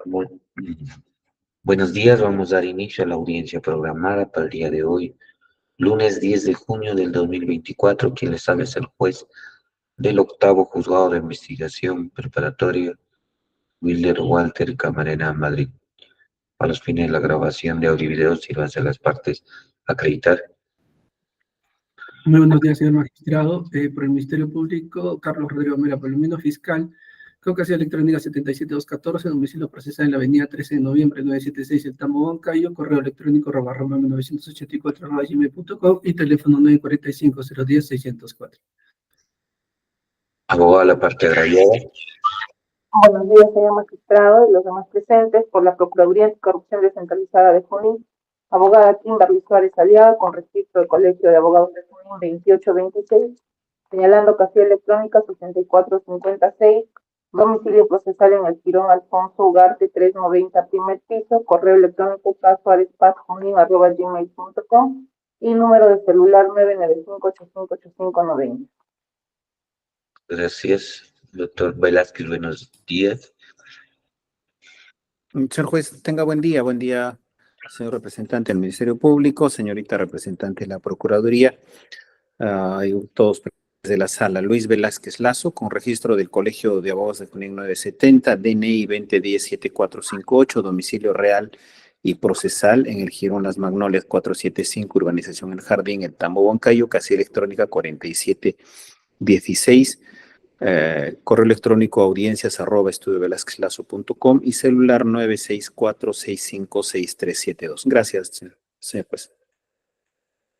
Bu- Buenos días, vamos a dar inicio a la audiencia programada para el día de hoy, lunes 10 de junio del 2024. Quien les habla es el juez del octavo juzgado de investigación preparatoria, Wilder Walter Camarena, Madrid. A los fines de la grabación de audio y video, sírvanse a las partes a acreditar. Muy buenos días, señor magistrado. Por el Ministerio Público, Carlos Rodrigo Mera Palomino, fiscal, con casilla electrónica 77214, domicilio procesal en la avenida 13 de noviembre 976, El Tambo, Huancayo, correo electrónico @984@gmail.com y teléfono 945-010-604. Abogado a la parte agraviada. Buenos días, señor magistrado y los demás presentes. Por la Procuraduría Anticorrupción Descentralizada de Junín, abogada Kimberly Suárez Aliaga, con registro del Colegio de Abogados de Junín 2826, señalando casilla electrónica 6456, domicilio procesal en el Girón Alfonso Ugarte 390, primer piso, correo electrónico casuarespazjunín@gmail.com y número de celular 995-858590. Gracias. Doctor Velázquez, buenos días. Señor juez, tenga buen día, señor representante del Ministerio Público, señorita representante de la Procuraduría, y todos de la sala. Luis Velázquez Lazo, con registro del Colegio de Abogados de Junín 970, DNI 2010-7458, domicilio real y procesal en el Girón Las Magnolias 475, urbanización El Jardín, El Tambo, Huancayo, casilla electrónica 4716. Correo electrónico audiencias@estudiovelazquezlazo.com y celular 964-656372. Gracias, señor juez.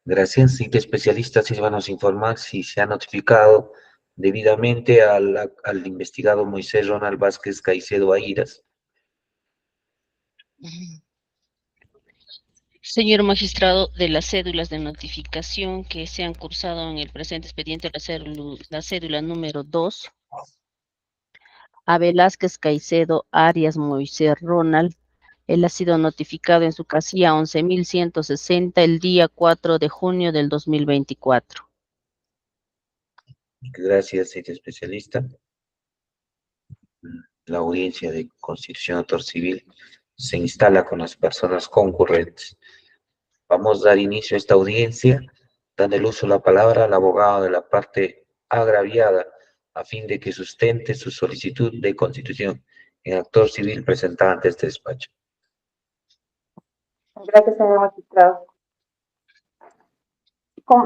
Gracias. Siguiente especialista, si van a informar si se ha notificado debidamente al investigado Moisés Ronald Vázquez Caicedo Airas. Señor magistrado, de las cédulas de notificación que se han cursado en el presente expediente, la cédula número 2, a Velázquez Caicedo Arias Moisés Ronald, él ha sido notificado en su casilla 11.160 el día 4 de junio del 2024. Gracias, señor especialista. La audiencia de constitución autor civil se instala con las personas concurrentes. Vamos a dar inicio a esta audiencia, dando el uso de la palabra al abogado de la parte agraviada, a fin de que sustente su solicitud de constitución en actor civil presentada ante este despacho. Gracias, señor magistrado.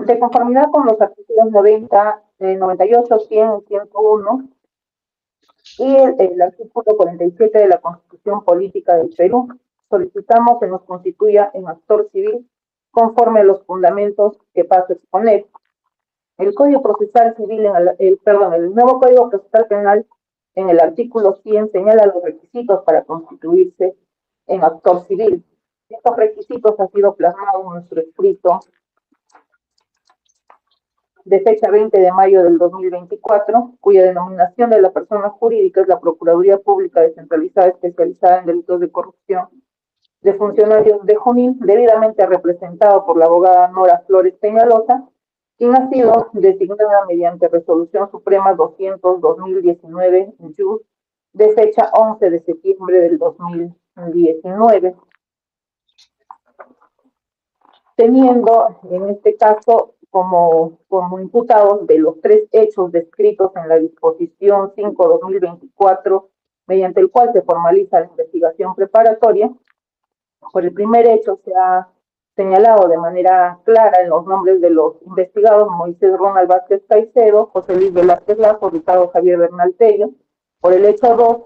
De conformidad con los artículos 90, 98, 100 y 101 y el artículo 47 de la Constitución Política del Perú, solicitamos que nos constituya en actor civil conforme a los fundamentos que paso a exponer. El Código Procesal Civil, el nuevo Código Procesal Penal, en el artículo 100 señala los requisitos para constituirse en actor civil. Estos requisitos han sido plasmados en nuestro escrito de fecha 20 de mayo del 2024, cuya denominación de la persona jurídica es la Procuraduría Pública Descentralizada Especializada en Delitos de Corrupción de Funcionarios de Junín, debidamente representado por la abogada Nora Flores Peñalosa, quien ha sido designada mediante Resolución Suprema 200-2019 de fecha 11 de septiembre del 2019. Teniendo en este caso como imputados de los tres hechos descritos en la disposición 5/2024, mediante el cual se formaliza la investigación preparatoria. Por el primer hecho se ha señalado de manera clara en los nombres de los investigados: Moisés Ronald Vázquez Caicedo, José Luis Velázquez Lazo, Ricardo Javier Bernal Tello. Por el hecho 2,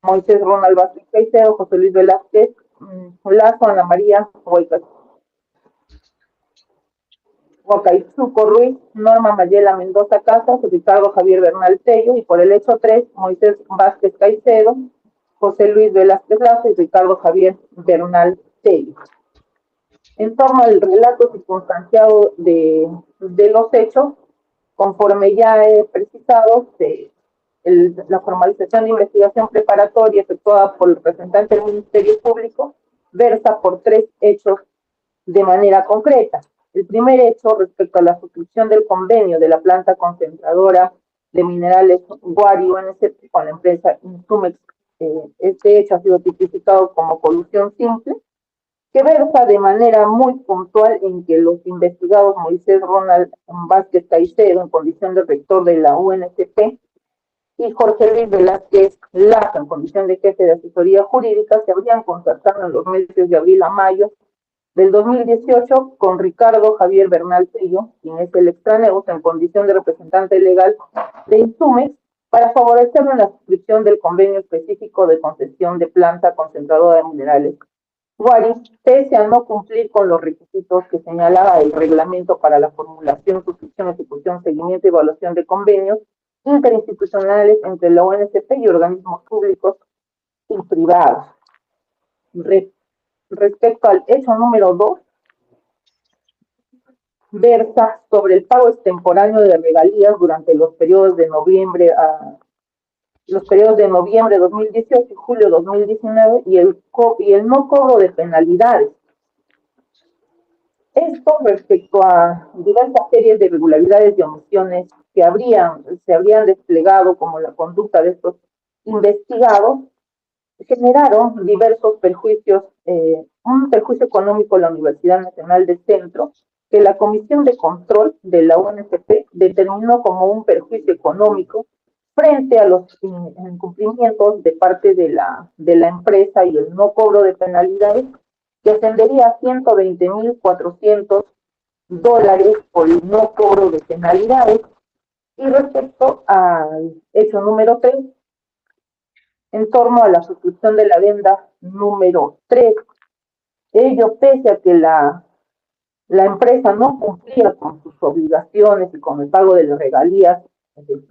Moisés Ronald Vázquez Caicedo, José Luis Velázquez Lazo, Ana María Huacaizuco Ruiz, Norma Mayela Mendoza Casas, Ricardo Javier Bernal Tello. Y por el hecho 3, Moisés Vázquez Caicedo, José Luis Velázquez Lazo y Ricardo Javier Bernal Tello. En torno al relato circunstanciado de los hechos, conforme ya he precisado, la formalización de investigación preparatoria efectuada por el representante del Ministerio Público versa por tres hechos de manera concreta. El primer hecho, respecto a la suscripción del convenio de la planta concentradora de minerales Guari UNCP con la empresa Insumex este hecho ha sido tipificado como colusión simple, que versa de manera muy puntual en que los investigados Moisés Ronald Vázquez Caicedo, en condición de rector de la UNSP, y Jorge Luis Velázquez Lazo, en condición de jefe de asesoría jurídica, se habrían contactado en los meses de abril a mayo del 2018 con Ricardo Javier Bernal Trillo, quien es el extraneus en condición de representante legal de Insumex, para favorecerlo en la suscripción del convenio específico de concesión de planta concentradora de minerales Guaris, pese a no cumplir con los requisitos que señalaba el reglamento para la formulación, suscripción, ejecución, seguimiento y evaluación de convenios interinstitucionales entre la ONSP y organismos públicos y privados. Respecto al hecho número 2, versa sobre el pago extemporáneo de regalías durante los periodos de noviembre 2018 y julio 2019 y el no cobro de penalidades. Esto respecto a diversas series de irregularidades y omisiones que se habrían desplegado como la conducta de estos investigados, generaron diversos perjuicios, un perjuicio económico a la Universidad Nacional del Centro, que la Comisión de Control de la UNSP determinó como un perjuicio económico frente a los incumplimientos de parte de la empresa y el no cobro de penalidades, que ascendería a $120,400 por el no cobro de penalidades. Y respecto al hecho número 3, en torno a la suscripción de la adenda número 3, ello pese a que la empresa no cumplía con sus obligaciones y con el pago de las regalías en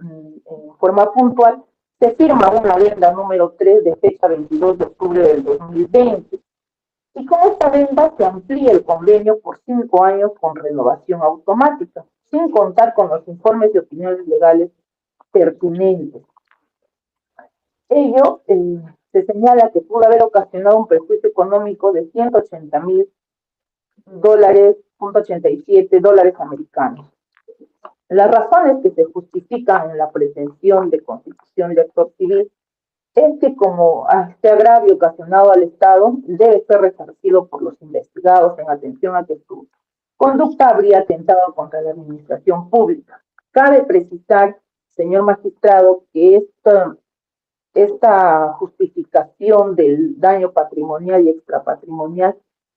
forma puntual, se firma una adenda número 3 de fecha 22 de octubre del 2020. Y con esta adenda se amplía el convenio por 5 años con renovación automática, sin contar con los informes y opiniones legales pertinentes. Ello se señala que pudo haber ocasionado un perjuicio económico de $180,000.87 americanos. Las razones que se justifican en la pretensión de constitución de actor civil es que como este agravio ocasionado al Estado debe ser resarcido por los investigados en atención a que su conducta habría atentado contra la administración pública. Cabe precisar, señor magistrado, que esta justificación del daño patrimonial y extrapatrimonial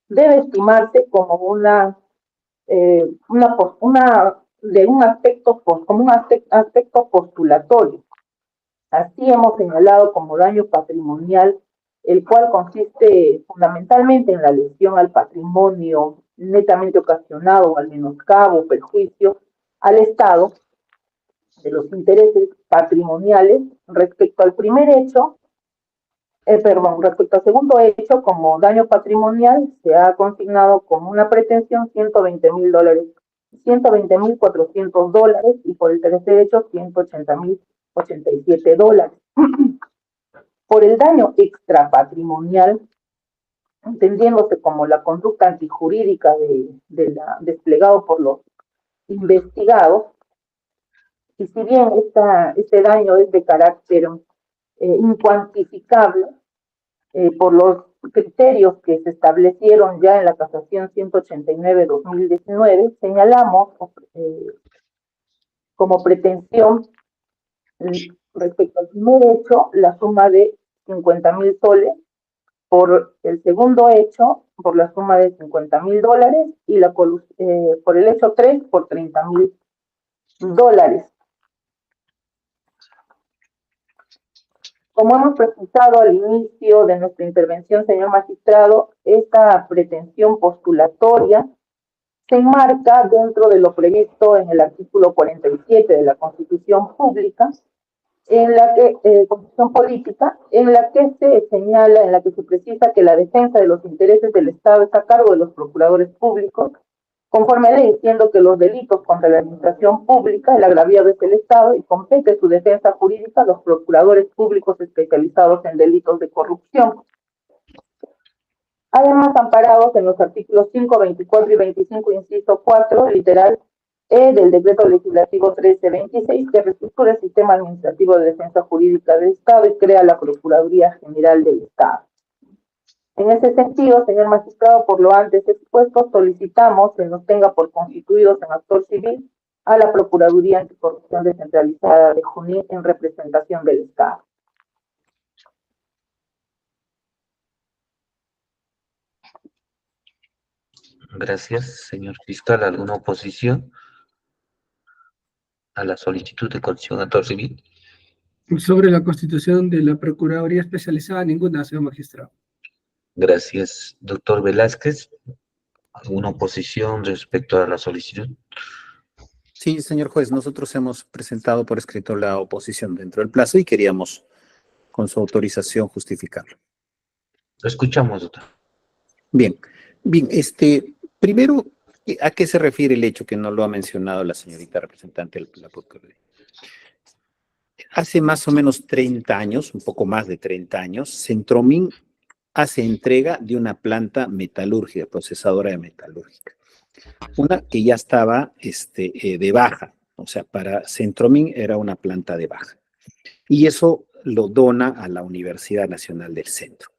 debe estimarse como un aspecto postulatorio. Así hemos señalado como daño patrimonial, el cual consiste fundamentalmente en la lesión al patrimonio netamente ocasionado o al menoscabo o perjuicio al Estado de los intereses patrimoniales. Respecto al segundo hecho, como daño patrimonial, se ha consignado como una pretensión $120,400 y por el tercer hecho $180,087. Por el daño extrapatrimonial, entendiéndose como la conducta antijurídica desplegado por los investigados, y si bien este daño es de carácter incuantificable por los criterios que se establecieron ya en la casación 189/2019, señalamos como pretensión respecto al primer hecho la suma de 50,000 soles, por el segundo hecho por la suma de $50,000 y por el hecho 3 por $30,000. Como hemos precisado al inicio de nuestra intervención, señor magistrado, esta pretensión postulatoria se enmarca dentro de lo previsto en el artículo 47 de la Constitución Pública, Constitución Política, en la que se señala, en la que se precisa que la defensa de los intereses del Estado está a cargo de los procuradores públicos, conforme a ley, diciendo que los delitos contra la administración pública, el agraviado es el Estado y compete su defensa jurídica a los procuradores públicos especializados en delitos de corrupción. Además, amparados en los artículos 5, 24 y 25, inciso 4, literal, del Decreto Legislativo 1326, que reestructura el sistema administrativo de defensa jurídica del Estado y crea la Procuraduría General del Estado. En ese sentido, señor magistrado, por lo antes expuesto, solicitamos que nos tenga por constituidos en actor civil a la Procuraduría Anticorrupción Descentralizada de Junín en representación del Estado. Gracias, señor fiscal. ¿Alguna oposición a la solicitud de concesión a actor civil? Sobre la constitución de la Procuraduría Especializada, ninguna, señor magistrado. Gracias, doctor Velázquez. ¿Alguna oposición respecto a la solicitud? Sí, señor juez, nosotros hemos presentado por escrito la oposición dentro del plazo y queríamos, con su autorización, justificarlo. Lo escuchamos, doctor. Bien, bien, primero, ¿a qué se refiere el hecho que no lo ha mencionado la señorita representante de la Procuraduría? Hace más o menos 30 años, un poco más de 30 años, Centromin hace entrega de una planta metalúrgica, procesadora de metalúrgica. Una que ya estaba de baja, o sea, para Centromin era una planta de baja. Y eso lo dona a la Universidad Nacional del Centro.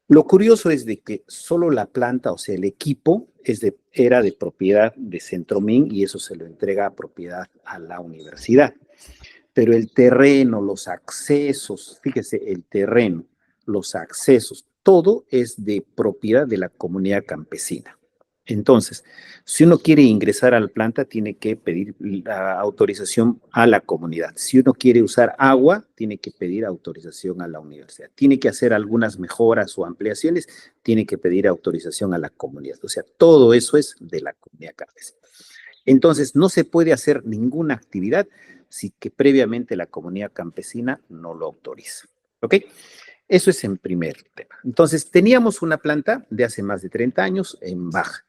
Lo curioso es de que solo la planta, o sea, el equipo, era de propiedad de Centromin y eso se lo entrega a propiedad a la universidad. Pero el terreno, los accesos, fíjese, el terreno, los accesos, todo es de propiedad de la comunidad campesina. Entonces, si uno quiere ingresar a la planta, tiene que pedir la autorización a la comunidad. Si uno quiere usar agua, tiene que pedir autorización a la universidad. Tiene que hacer algunas mejoras o ampliaciones, tiene que pedir autorización a la comunidad. O sea, todo eso es de la comunidad campesina. Entonces, no se puede hacer ninguna actividad si que previamente la comunidad campesina no lo autoriza. ¿Ok? Eso es en primer tema. Entonces, teníamos una planta de hace más de 30 años en baja.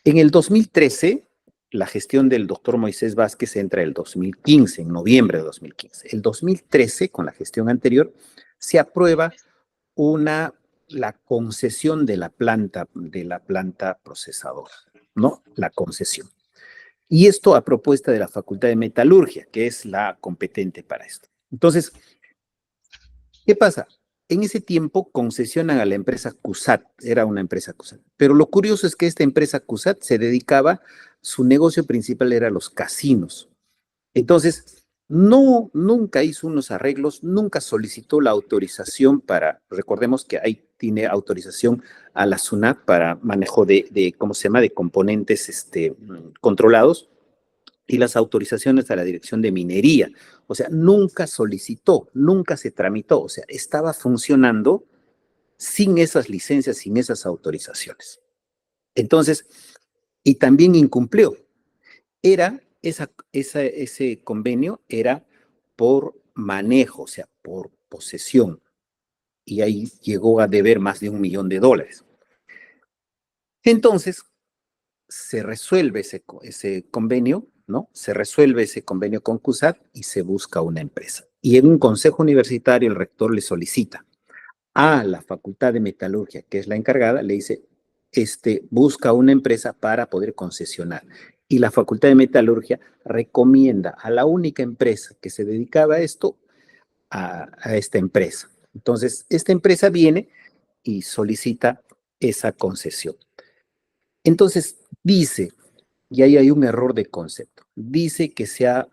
En el 2013, la gestión del doctor Moisés Vázquez entra el 2015, en noviembre de 2015. El 2013, con la gestión anterior, se aprueba la concesión de la planta procesadora, ¿no? La concesión. Y esto a propuesta de la Facultad de Metalurgia, que es la competente para esto. Entonces, ¿qué pasa? En ese tiempo concesionan a la empresa CUSAT, era una empresa CUSAT. Pero lo curioso es que esta empresa CUSAT se dedicaba, su negocio principal era los casinos. Entonces, nunca hizo unos arreglos, nunca solicitó la autorización recordemos que ahí tiene autorización a la SUNAT para manejo ¿cómo se llama?, de componentes controlados, y las autorizaciones a la Dirección de Minería. O sea, nunca solicitó, nunca se tramitó, o sea, estaba funcionando sin esas licencias, sin esas autorizaciones. Entonces, y también incumplió. Ese convenio era por manejo, o sea, por posesión. Y ahí llegó a deber más de $1 millón. Entonces, se resuelve ese convenio, ¿no? Se resuelve ese convenio con CUSAT y se busca una empresa. Y en un consejo universitario el rector le solicita a la Facultad de Metalurgia, que es la encargada, le dice, busca una empresa para poder concesionar. Y la Facultad de Metalurgia recomienda a la única empresa que se dedicaba a esto, a esta empresa. Entonces, esta empresa viene y solicita esa concesión. Entonces, dice, y ahí hay un error de concepto, dice que se ha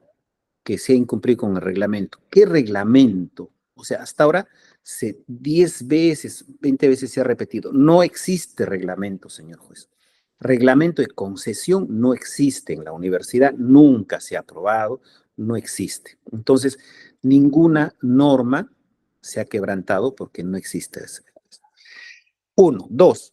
incumplido con el reglamento. ¿Qué reglamento? O sea, hasta ahora 10 veces, 20 veces se ha repetido. No existe reglamento, señor juez. Reglamento de concesión no existe en la universidad, nunca se ha aprobado, no existe. Entonces, ninguna norma se ha quebrantado porque no existe ese. 1, 2.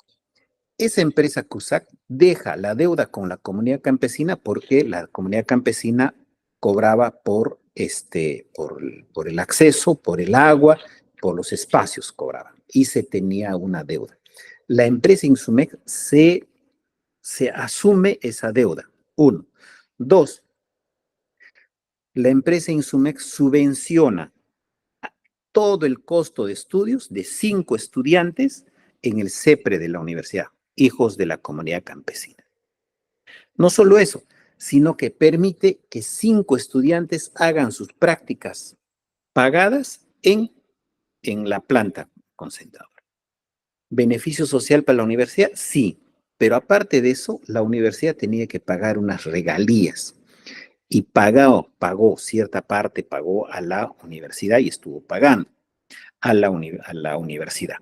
Esa empresa CUSAC deja la deuda con la comunidad campesina porque la comunidad campesina cobraba por el acceso, por el agua, por los espacios cobraban y se tenía una deuda. La empresa Insumec se asume esa deuda. 1. 2. La empresa Insumec subvenciona todo el costo de estudios de 5 estudiantes en el CEPRE de la universidad, hijos de la comunidad campesina. No solo eso, sino que permite que 5 estudiantes hagan sus prácticas pagadas en la planta concentradora. ¿Beneficio social para la universidad? Sí, pero aparte de eso, la universidad tenía que pagar unas regalías y pagó cierta parte, pagó a la universidad y estuvo pagando a la universidad.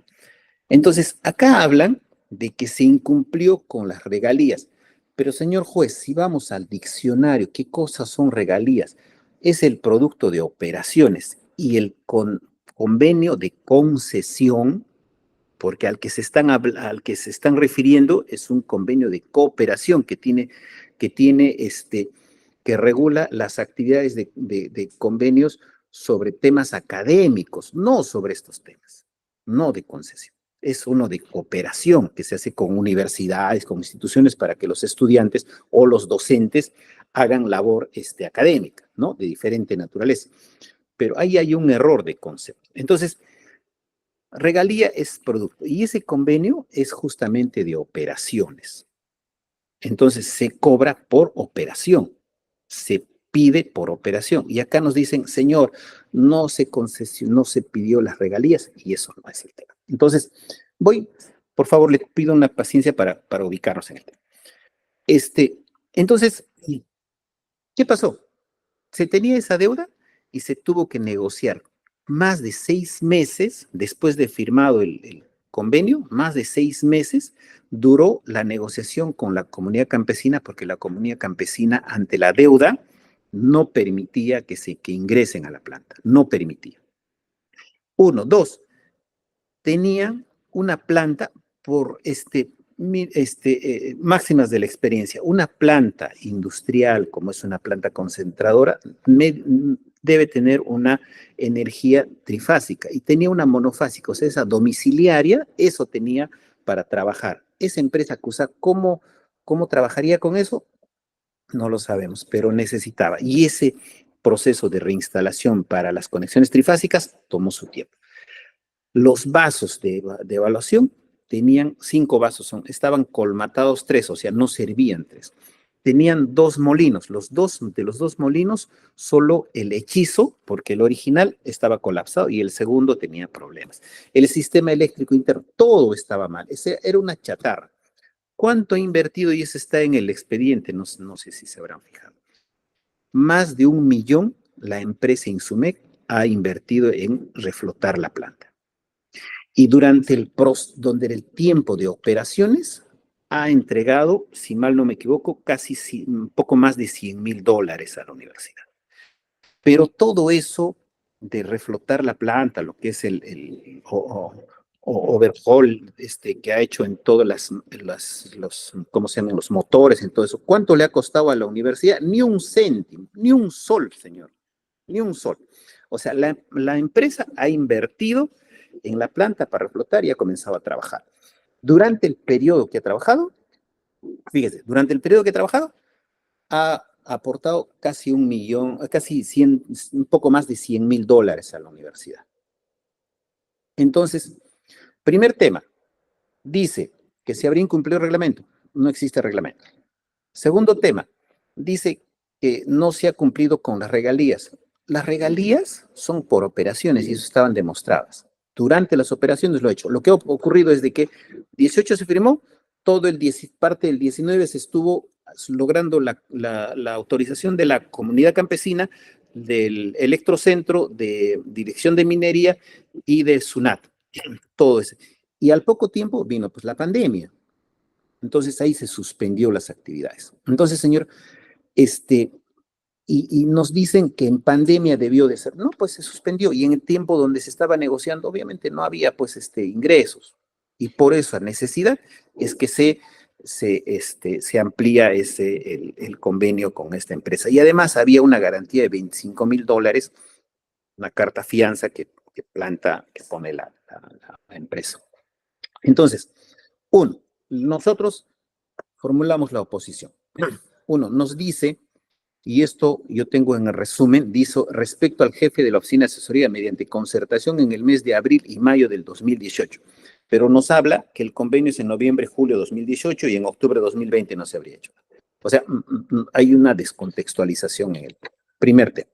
Entonces, acá hablan de que se incumplió con las regalías. Pero, señor juez, si vamos al diccionario, ¿qué cosas son regalías? Es el producto de operaciones y el convenio de concesión, porque al que se están refiriendo es un convenio de cooperación que regula las actividades de convenios sobre temas académicos, no sobre estos temas, no de concesión. Es uno de cooperación que se hace con universidades, con instituciones para que los estudiantes o los docentes hagan labor académica, ¿no? De diferente naturaleza. Pero ahí hay un error de concepto. Entonces, regalía es producto y ese convenio es justamente de operaciones. Entonces, se cobra por operación, se pide por operación. Y acá nos dicen, señor, no se pidió las regalías y eso no es el tema. Entonces, por favor, le pido una paciencia para ubicarnos en el tema. Entonces, ¿qué pasó? Se tenía esa deuda y se tuvo que negociar más de 6 meses después de firmado el convenio, más de 6 meses duró la negociación con la comunidad campesina porque la comunidad campesina ante la deuda no permitía que ingresen a la planta, no permitía. 1, 2, tenían una planta por máximas de la experiencia, una planta industrial como es una planta concentradora debe tener una energía trifásica y tenía una monofásica, o sea, esa domiciliaria, eso tenía para trabajar. Esa empresa CUSA, ¿cómo trabajaría con eso? No lo sabemos, pero necesitaba. Y ese proceso de reinstalación para las conexiones trifásicas tomó su tiempo. Los vasos de evaluación tenían 5 vasos, estaban colmatados 3, o sea, no servían 3. Tenían 2 molinos, de los dos molinos, solo el hechizo, porque el original estaba colapsado y el segundo tenía problemas. El sistema eléctrico interno, todo estaba mal, era una chatarra. ¿Cuánto ha invertido? Y eso está en el expediente, no sé si se habrán fijado. Más de 1 millón la empresa Insumec ha invertido en reflotar la planta. Y durante el tiempo de operaciones ha entregado, si mal no me equivoco, casi un poco más de $100,000 a la universidad. Pero todo eso de reflotar la planta, lo que es el overhaul que ha hecho en todas ¿cómo se llaman? Los motores, en todo eso, ¿cuánto le ha costado a la universidad? Ni un céntimo, ni un sol, señor, ni un sol. O sea, la empresa ha invertido en la planta para reflotar y ha comenzado a trabajar. Durante el periodo que ha trabajado, fíjese, ha aportado casi 1 millón, un poco más de $100,000 a la universidad. Entonces, primer tema, dice que se habría incumplido el reglamento. No existe reglamento. Segundo tema, dice que no se ha cumplido con las regalías. Las regalías son por operaciones y eso estaban demostradas. Durante las operaciones lo he hecho. Lo que ha ocurrido es de que 18 se firmó, parte del 19 se estuvo logrando la autorización de la comunidad campesina, del Electrocentro, de Dirección de Minería y de SUNAT. Todo eso. Y al poco tiempo vino pues la pandemia. Entonces ahí se suspendió las actividades. Entonces, señor, y nos dicen que en pandemia debió de ser. No, pues se suspendió y en el tiempo donde se estaba negociando, obviamente no había pues ingresos. Y por esa necesidad es que se amplía el convenio con esta empresa. Y además había una garantía de $25,000, una carta fianza que pone la empresa. Entonces, nosotros formulamos la oposición. Nos dice, y esto yo tengo en el resumen, dice, respecto al jefe de la oficina de asesoría mediante concertación en el mes de abril y mayo del 2018. Pero nos habla que el convenio es en noviembre, julio de 2018 y en octubre de 2020 no se habría hecho. O sea, hay una descontextualización en el primer tema.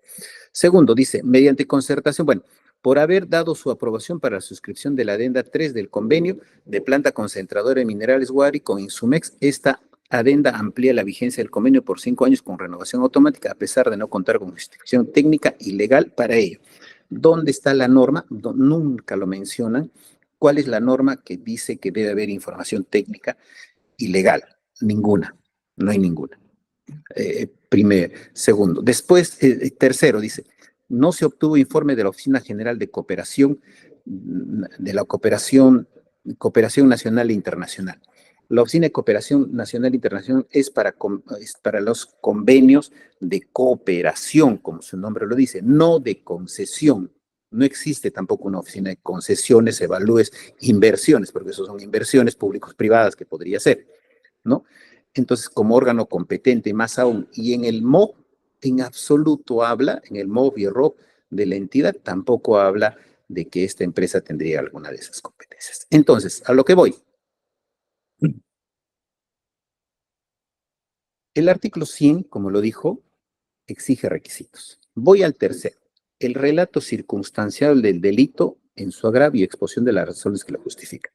Segundo, dice, mediante concertación, bueno, por haber dado su aprobación para la suscripción de la adenda 3 del convenio de planta concentradora de minerales Guari con Insumex, esta adenda amplía la vigencia del convenio por 5 años con renovación automática, a pesar de no contar con justificación técnica y legal para ello. ¿Dónde está la norma? Nunca lo mencionan. ¿Cuál es la norma que dice que debe haber información técnica y legal? Ninguna, no hay ninguna. Segundo. Después, tercero, dice, no se obtuvo informe de la Oficina General de Cooperación, de la Cooperación Nacional e Internacional. La Oficina de Cooperación Nacional e Internacional es para los convenios de cooperación, como su nombre lo dice, no de concesión. No existe tampoco una oficina de concesiones, evalúes, inversiones, porque eso son inversiones públicos-privadas que podría ser, ¿no? Entonces, como órgano competente, más aún, y en el MOB, en absoluto habla, en el MOB y el ROB de la entidad, tampoco habla de que esta empresa tendría alguna de esas competencias. Entonces, a lo que voy. El artículo 100, como lo dijo, exige requisitos. Voy al tercero. El relato circunstancial del delito en su agravio y exposición de las razones que lo justifican.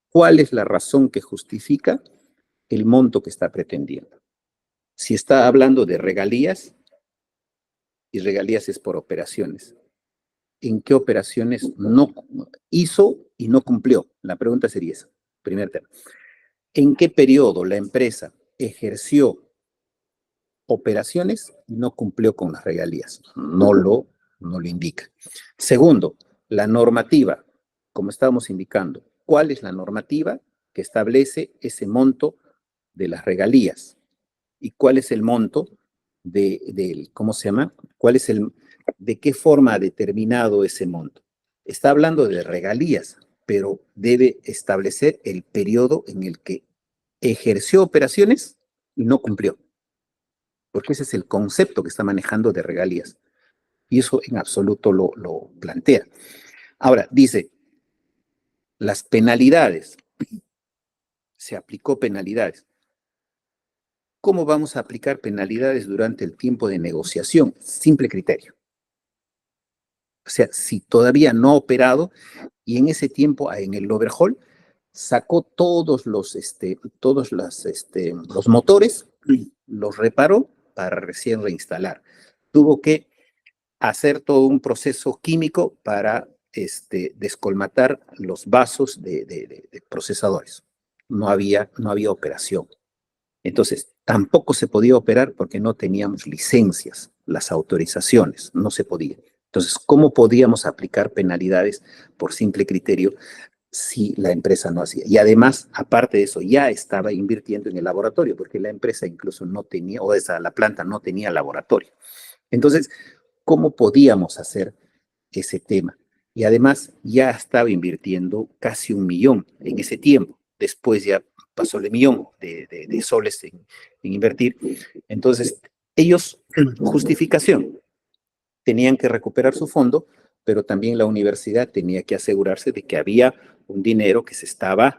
¿Cuál es la razón que justifica el monto que está pretendiendo? Si está hablando de regalías, y regalías es por operaciones, ¿en qué operaciones no hizo y no cumplió? La pregunta sería esa, primer tema. ¿En qué periodo la empresa ejerció operaciones y no cumplió con las regalías? No lo indica. Segundo, la normativa, como estábamos indicando, ¿cuál es la normativa que establece ese monto de las regalías? ¿Y cuál es el monto ¿cómo se llama? ¿De qué forma ha determinado ese monto? Está hablando de regalías, pero debe establecer el periodo en el que ejerció operaciones y no cumplió. Porque ese es el concepto que está manejando de regalías. Y eso en absoluto lo plantea. Ahora, dice, las penalidades. Se aplicó penalidades. ¿Cómo vamos a aplicar penalidades durante el tiempo de negociación? Simple criterio. O sea, si todavía no ha operado y en ese tiempo, en el overhaul, sacó todos los motores, los reparó para recién reinstalar. Tuvo que hacer todo un proceso químico para descolmatar los vasos de procesadores. No había operación. Entonces, tampoco se podía operar porque no teníamos licencias, las autorizaciones, no se podía. Entonces, ¿cómo podíamos aplicar penalidades por simple criterio si la empresa no hacía? Y además, aparte de eso, ya estaba invirtiendo en el laboratorio, porque la empresa incluso no tenía, la planta no tenía laboratorio. Entonces, ¿cómo podíamos hacer ese tema? Y además, ya estaba invirtiendo casi 1 millón en ese tiempo. Después ya pasó el millón de soles en invertir. Entonces, ellos, justificación, tenían que recuperar su fondo, pero también la universidad tenía que asegurarse de que había un dinero que estaba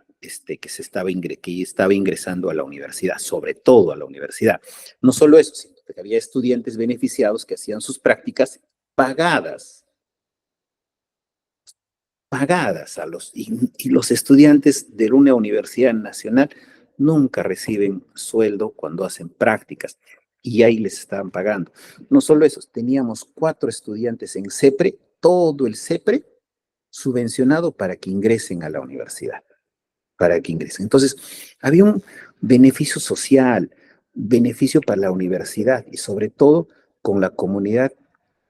ingresando a la universidad, sobre todo a la universidad. No solo eso, sino que había estudiantes beneficiados que hacían sus prácticas pagadas y los estudiantes de una universidad nacional nunca reciben sueldo cuando hacen prácticas y ahí les estaban pagando. No solo eso, teníamos 4 estudiantes en CEPRE, todo el CEPRE subvencionado para que ingresen a la universidad, Entonces, había un beneficio social, beneficio para la universidad y sobre todo con la comunidad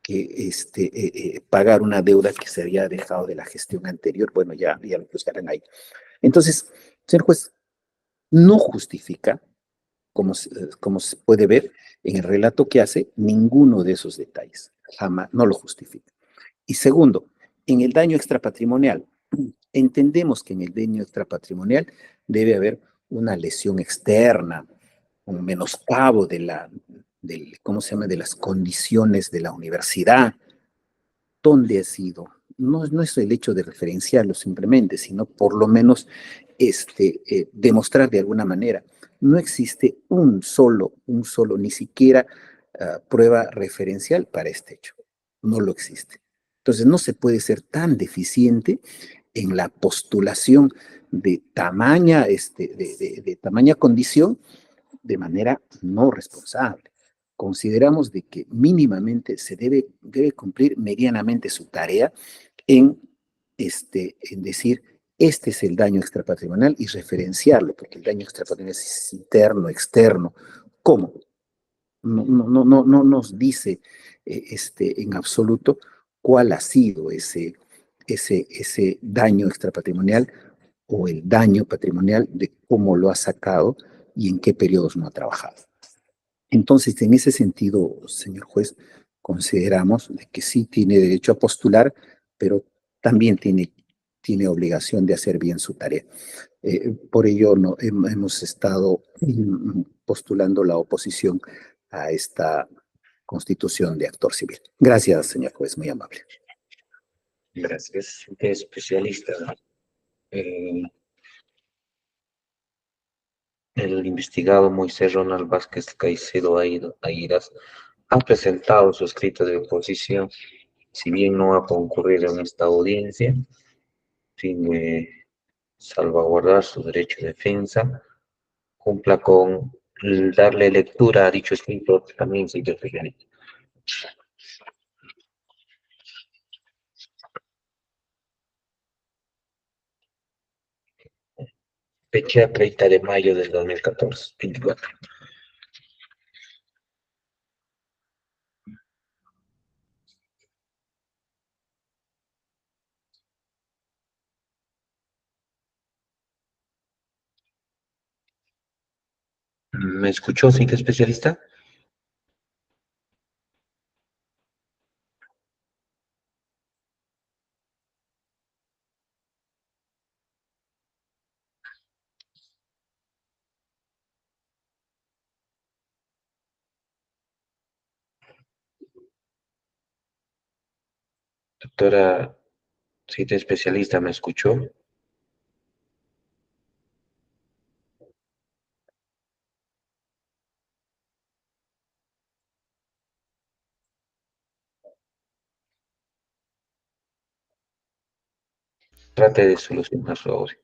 que pagar una deuda que se había dejado de la gestión anterior. Bueno, ya lo buscarán ahí. Entonces, señor juez, no justifica, como se puede ver en el relato que hace, ninguno de esos detalles. Jamás, no lo justifica. Y segundo, en el daño extrapatrimonial, entendemos que en el daño extrapatrimonial debe haber una lesión externa, un menoscabo de las condiciones de la universidad. ¿Dónde ha sido? no es el hecho de referenciarlo simplemente, sino por lo menos demostrar de alguna manera. No existe un solo, ni siquiera prueba referencial para este hecho. No lo existe. Entonces no se puede ser tan deficiente en la postulación de tamaña, de tamaña condición de manera no responsable. Consideramos de que mínimamente se debe cumplir medianamente su tarea en decir, este es el daño extrapatrimonial y referenciarlo, porque el daño extrapatrimonial es interno, externo. ¿Cómo? No nos dice en absoluto cuál ha sido ese daño extrapatrimonial o el daño patrimonial, de cómo lo ha sacado y en qué periodos no ha trabajado. Entonces, en ese sentido, señor juez, consideramos de que sí tiene derecho a postular, pero también tiene obligación de hacer bien su tarea. Por ello, hemos estado postulando la oposición a esta constitución de actor civil. Gracias, señor juez, muy amable. Gracias. Especialista. El investigado Moisés Ronald Vázquez Caicedo Airas ha presentado su escrito de oposición. Si bien no va a concurrir en esta audiencia, sin salvaguardar su derecho de defensa, cumpla con darle lectura a dicho escrito también, señor presidente. Fecha 30 de mayo del 2014, 24. ¿Me escuchó, señor especialista? Doctora, señor especialista, ¿me escuchó? Trate de solucionar su audio.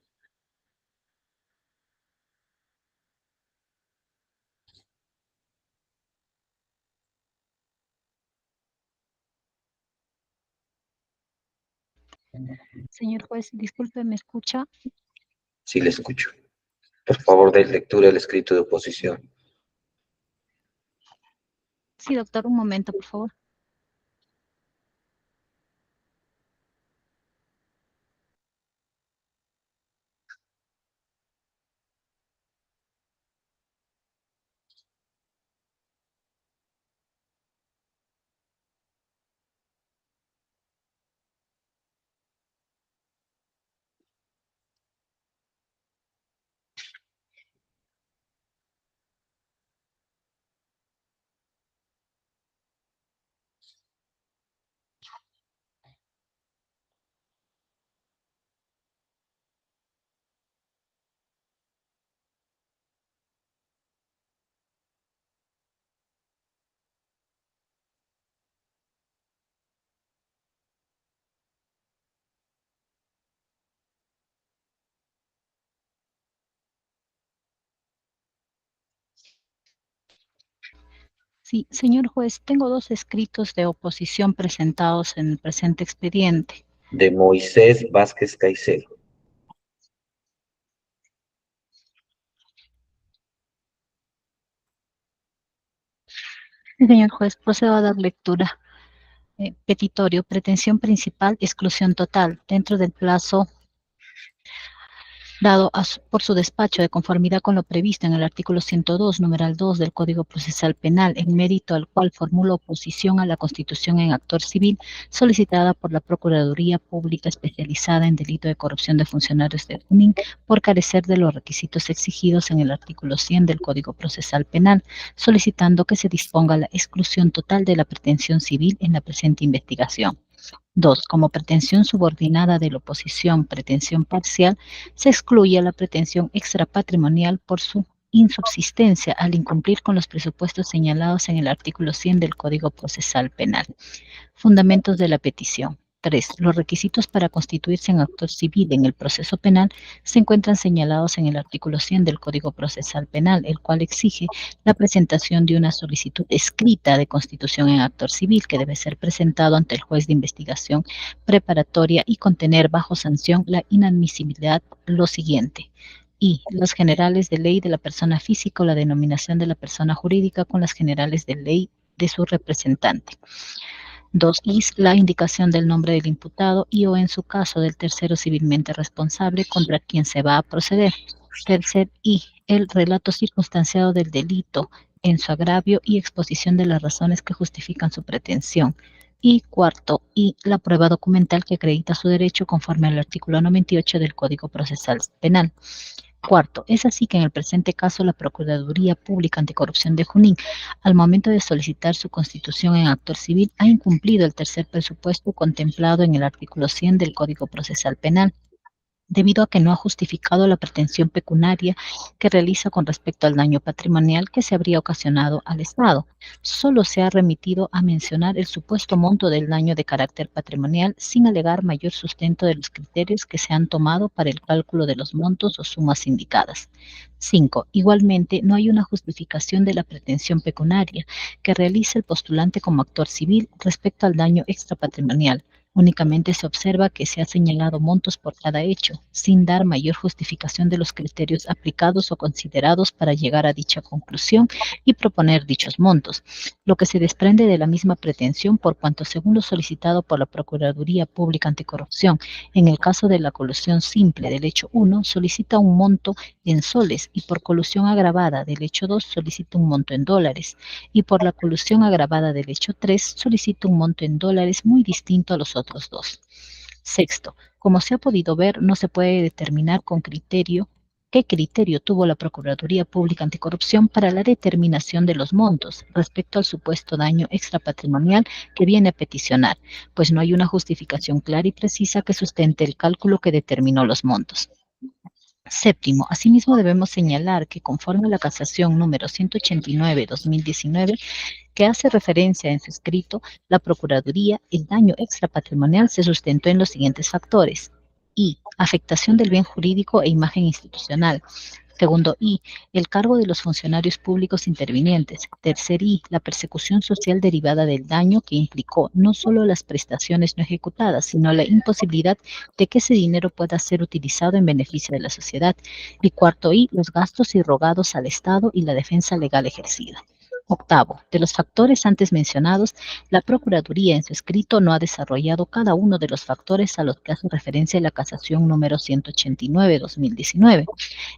Señor juez, disculpe, ¿me escucha? Sí, le escucho. Por favor, dé lectura al escrito de oposición. Sí, doctor, un momento, por favor. Sí, señor juez, tengo dos escritos de oposición presentados en el presente expediente. De Moisés Vázquez Caicedo. Sí, señor juez, procedo a dar lectura. Petitorio, pretensión principal, exclusión total, dentro del plazo dado por su despacho de conformidad con lo previsto en el artículo 102, numeral 2 del Código Procesal Penal, en mérito al cual formulo oposición a la constitución en actor civil solicitada por la Procuraduría Pública Especializada en Delito de Corrupción de Funcionarios de UNIN por carecer de los requisitos exigidos en el artículo 100 del Código Procesal Penal, solicitando que se disponga la exclusión total de la pretensión civil en la presente investigación. 2. Como pretensión subordinada de la oposición, pretensión parcial, se excluye la pretensión extrapatrimonial por su insubsistencia al incumplir con los presupuestos señalados en el artículo 100 del Código Procesal Penal. Fundamentos de la petición. 3. Los requisitos para constituirse en actor civil en el proceso penal se encuentran señalados en el artículo 100 del Código Procesal Penal, el cual exige la presentación de una solicitud escrita de constitución en actor civil que debe ser presentado ante el juez de investigación preparatoria y contener bajo sanción la inadmisibilidad lo siguiente. Y las generales de ley de la persona física o la denominación de la persona jurídica con las generales de ley de su representante. 2. La indicación del nombre del imputado y o en su caso del tercero civilmente responsable contra quien se va a proceder. 3. El relato circunstanciado del delito en su agravio y exposición de las razones que justifican su pretensión. Y 4. La prueba documental que acredita su derecho conforme al artículo 98 del Código Procesal Penal. 4. Es así que en el presente caso la Procuraduría Pública Anticorrupción de Junín, al momento de solicitar su constitución en actor civil, ha incumplido el tercer presupuesto contemplado en el artículo 100 del Código Procesal Penal, debido a que no ha justificado la pretensión pecuniaria que realiza con respecto al daño patrimonial que se habría ocasionado al Estado. Solo se ha remitido a mencionar el supuesto monto del daño de carácter patrimonial sin alegar mayor sustento de los criterios que se han tomado para el cálculo de los montos o sumas indicadas. 5. Igualmente, no hay una justificación de la pretensión pecuniaria que realiza el postulante como actor civil respecto al daño extrapatrimonial. Únicamente se observa que se ha señalado montos por cada hecho, sin dar mayor justificación de los criterios aplicados o considerados para llegar a dicha conclusión y proponer dichos montos, lo que se desprende de la misma pretensión por cuanto, según lo solicitado por la Procuraduría Pública Anticorrupción, en el caso de la colusión simple del hecho 1, solicita un monto en soles y por colusión agravada del hecho 2 solicita un monto en dólares y por la colusión agravada del hecho 3 solicita un monto en dólares muy distinto a los otros dos. 6. Como se ha podido ver, no se puede determinar con criterio qué criterio tuvo la Procuraduría Pública Anticorrupción para la determinación de los montos respecto al supuesto daño extrapatrimonial que viene a peticionar, pues no hay una justificación clara y precisa que sustente el cálculo que determinó los montos. 7. Asimismo debemos señalar que conforme a la casación número 189/2019, que hace referencia en su escrito, la Procuraduría, el daño extrapatrimonial se sustentó en los siguientes factores. I. Afectación del bien jurídico e imagen institucional. Segundo, el cargo de los funcionarios públicos intervinientes. Tercer, la persecución social derivada del daño que implicó no solo las prestaciones no ejecutadas, sino la imposibilidad de que ese dinero pueda ser utilizado en beneficio de la sociedad. Y cuarto, los gastos irrogados al Estado y la defensa legal ejercida. 8. De los factores antes mencionados, la Procuraduría en su escrito no ha desarrollado cada uno de los factores a los que hace referencia la casación número 189/2019.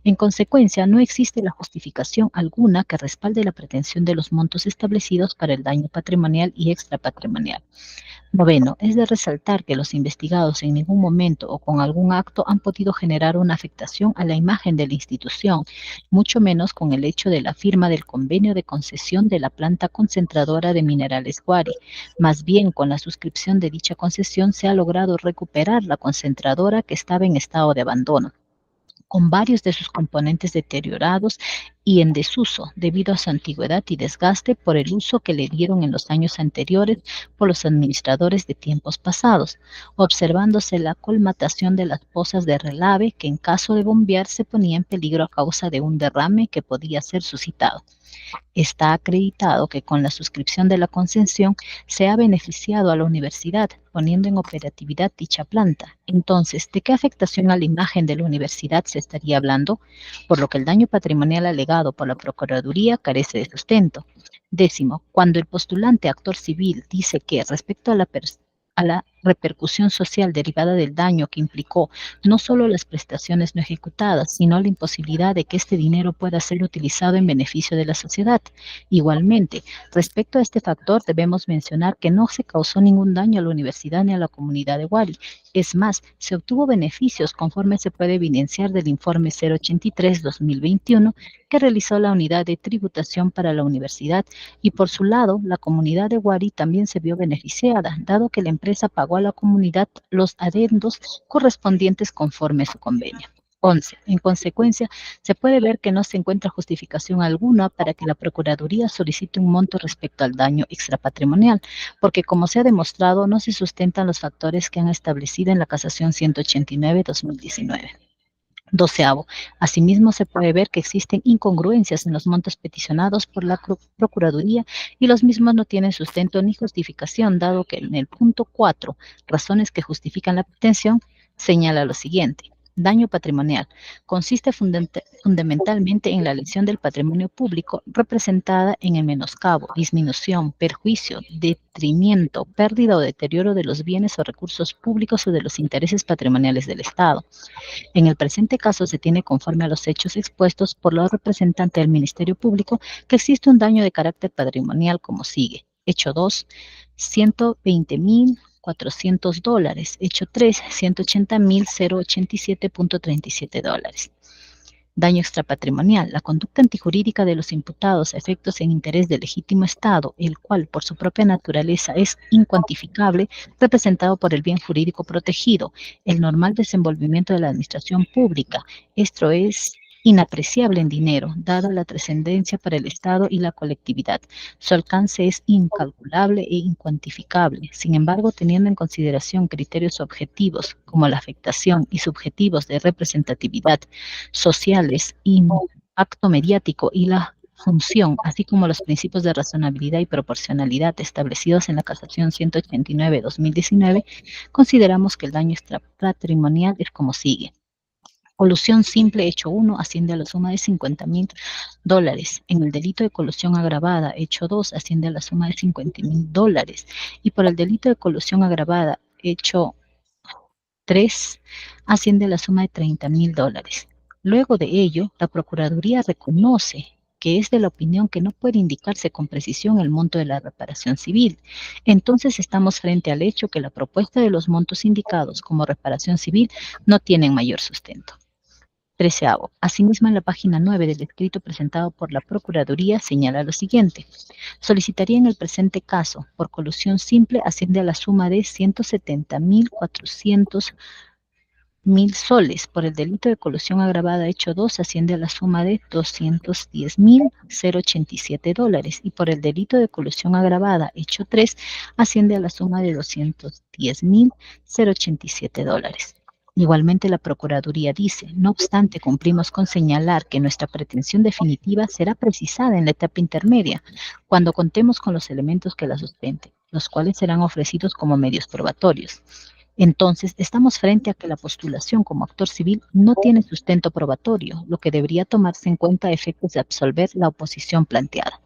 En consecuencia, no existe la justificación alguna que respalde la pretensión de los montos establecidos para el daño patrimonial y extrapatrimonial. 9. Es de resaltar que los investigados en ningún momento o con algún acto han podido generar una afectación a la imagen de la institución, mucho menos con el hecho de la firma del convenio de concesión de la planta concentradora de minerales Guari. Más bien, con la suscripción de dicha concesión se ha logrado recuperar la concentradora que estaba en estado de abandono, con varios de sus componentes deteriorados y en desuso debido a su antigüedad y desgaste por el uso que le dieron en los años anteriores por los administradores de tiempos pasados, observándose la colmatación de las pozas de relave que en caso de bombear se ponía en peligro a causa de un derrame que podía ser suscitado. Está acreditado que con la suscripción de la concesión se ha beneficiado a la universidad, poniendo en operatividad dicha planta. Entonces, ¿de qué afectación a la imagen de la universidad se estaría hablando? Por lo que el daño patrimonial alegado por la Procuraduría carece de sustento. 10. Cuando el postulante actor civil dice que respecto a la repercusión social derivada del daño que implicó no solo las prestaciones no ejecutadas, sino la imposibilidad de que este dinero pueda ser utilizado en beneficio de la sociedad. Igualmente, respecto a este factor debemos mencionar que no se causó ningún daño a la universidad ni a la comunidad de Guari. Es más, se obtuvo beneficios conforme se puede evidenciar del informe 083/2021 que realizó la unidad de tributación para la universidad y por su lado la comunidad de Guari también se vio beneficiada, dado que la empresa pagó pagó a la comunidad los adendos correspondientes conforme a su convenio. 11. En consecuencia, se puede ver que no se encuentra justificación alguna para que la Procuraduría solicite un monto respecto al daño extrapatrimonial, porque como se ha demostrado, no se sustentan los factores que han establecido en la Casación 189/2019. 12. Asimismo, se puede ver que existen incongruencias en los montos peticionados por la Procuraduría y los mismos no tienen sustento ni justificación, dado que en el punto 4, razones que justifican la petición, señala lo siguiente. Daño patrimonial. Consiste fundamentalmente en la lesión del patrimonio público representada en el menoscabo, disminución, perjuicio, detrimento, pérdida o deterioro de los bienes o recursos públicos o de los intereses patrimoniales del Estado. En el presente caso se tiene conforme a los hechos expuestos por la representante del Ministerio Público que existe un daño de carácter patrimonial como sigue. Hecho 2, $120,400. Hecho 3, $180,087.37. Daño extrapatrimonial. La conducta antijurídica de los imputados a efectos en interés del legítimo Estado, el cual por su propia naturaleza es incuantificable, representado por el bien jurídico protegido, el normal desenvolvimiento de la administración pública. Esto es inapreciable en dinero, dada la trascendencia para el Estado y la colectividad. Su alcance es incalculable e incuantificable. Sin embargo, teniendo en consideración criterios objetivos como la afectación y subjetivos de representatividad, sociales, impacto mediático y la función, así como los principios de razonabilidad y proporcionalidad establecidos en la Casación 189/2019, consideramos que el daño extrapatrimonial es como sigue. Colusión simple, hecho 1, asciende a la suma de $50,000. En el delito de colusión agravada, hecho 2, asciende a la suma de $50,000. Y por el delito de colusión agravada, hecho 3, asciende a la suma de $30,000. Luego de ello, la Procuraduría reconoce que es de la opinión que no puede indicarse con precisión el monto de la reparación civil. Entonces estamos frente al hecho que la propuesta de los montos indicados como reparación civil no tienen mayor sustento. 13. Asimismo, en la página 9 del escrito presentado por la Procuraduría señala lo siguiente. Solicitaría en el presente caso, por colusión simple, asciende a la suma de $170,400,000. Por el delito de colusión agravada hecho 2, asciende a la suma de $210,087. Y por el delito de colusión agravada hecho 3, asciende a la suma de $210,087. Igualmente, la Procuraduría dice, no obstante, cumplimos con señalar que nuestra pretensión definitiva será precisada en la etapa intermedia, cuando contemos con los elementos que la sustenten, los cuales serán ofrecidos como medios probatorios. Entonces, estamos frente a que la postulación como actor civil no tiene sustento probatorio, lo que debería tomarse en cuenta a efectos de absolver la oposición planteada.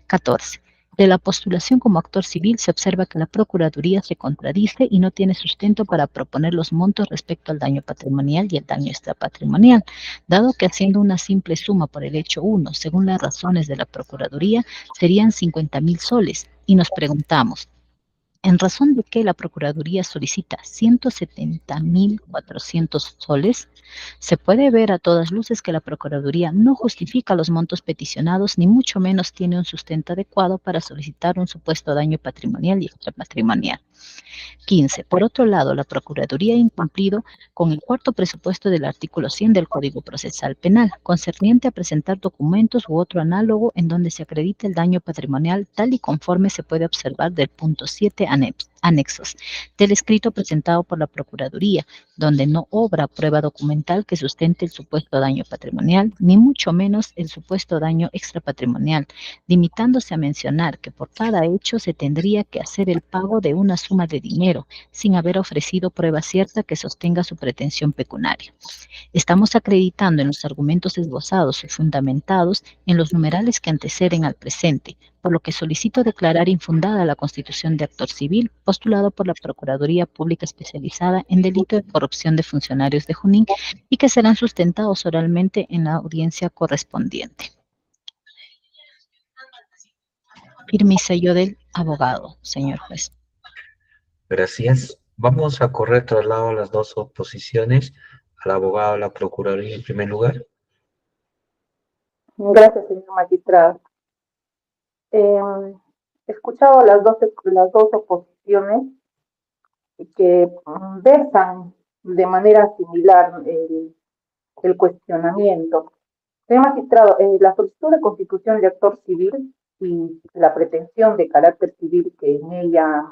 14. De la postulación como actor civil se observa que la Procuraduría se contradice y no tiene sustento para proponer los montos respecto al daño patrimonial y el daño extrapatrimonial, dado que haciendo una simple suma por el hecho 1, según las razones de la Procuraduría, serían $50,000, y nos preguntamos, ¿en razón de que la Procuraduría solicita $170,400? Se puede ver a todas luces que la Procuraduría no justifica los montos peticionados, ni mucho menos tiene un sustento adecuado para solicitar un supuesto daño patrimonial y extrapatrimonial. 15. Por otro lado, la Procuraduría ha incumplido con el cuarto presupuesto del artículo 100 del Código Procesal Penal, concerniente a presentar documentos u otro análogo en donde se acredite el daño patrimonial tal y conforme se puede observar del punto 7 anexos del escrito presentado por la Procuraduría, donde no obra prueba documental que sustente el supuesto daño patrimonial, ni mucho menos el supuesto daño extrapatrimonial, limitándose a mencionar que por cada hecho se tendría que hacer el pago de una suma de dinero, sin haber ofrecido prueba cierta que sostenga su pretensión pecuniaria. Estamos acreditando en los argumentos esbozados y fundamentados en los numerales que anteceden al presente, por lo que solicito declarar infundada la constitución de actor civil postulado por la Procuraduría Pública Especializada en Delito de Corrupción de Funcionarios de Junín y que serán sustentados oralmente en la audiencia correspondiente. Firme y sello del abogado, señor juez. Gracias. Vamos a correr traslado a las dos oposiciones, al abogado de la Procuraduría en primer lugar. Gracias, señor magistrado. He escuchado las dos oposiciones que versan de manera similar el cuestionamiento. Señor magistrado, la solicitud de constitución de actor civil y la pretensión de carácter civil que en ella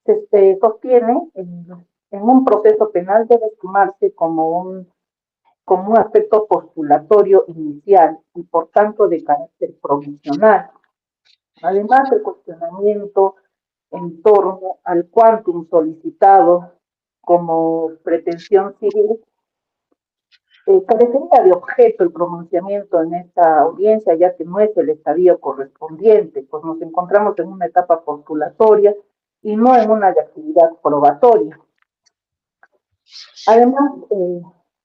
se sostiene en un proceso penal debe estimarse como un aspecto postulatorio inicial y por tanto de carácter provisional. Además, el cuestionamiento en torno al quantum solicitado como pretensión civil carecería de objeto el pronunciamiento en esta audiencia, ya que no es el estadio correspondiente, pues nos encontramos en una etapa postulatoria y no en una de actividad probatoria. Además,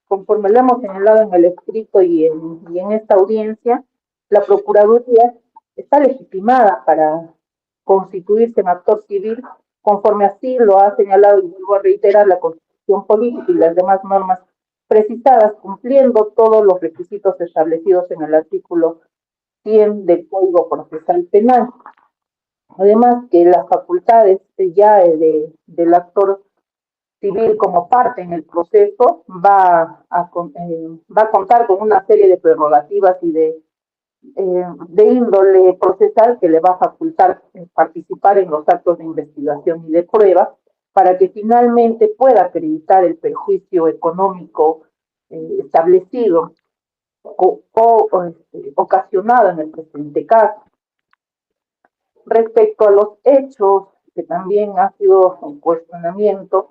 conforme lo hemos señalado en el escrito y en esta audiencia, la Procuraduría está legitimada para constituirse en actor civil, conforme así lo ha señalado y vuelvo a reiterar la Constitución Política y las demás normas precisadas, cumpliendo todos los requisitos establecidos en el artículo 100 del Código Procesal Penal. Además, que las facultades ya del actor civil como parte en el proceso va a contar con una serie de prerrogativas y de índole procesal que le va a facultar participar en los actos de investigación y de prueba para que finalmente pueda acreditar el perjuicio económico establecido ocasionado en el presente caso. Respecto a los hechos, que también ha sido un cuestionamiento,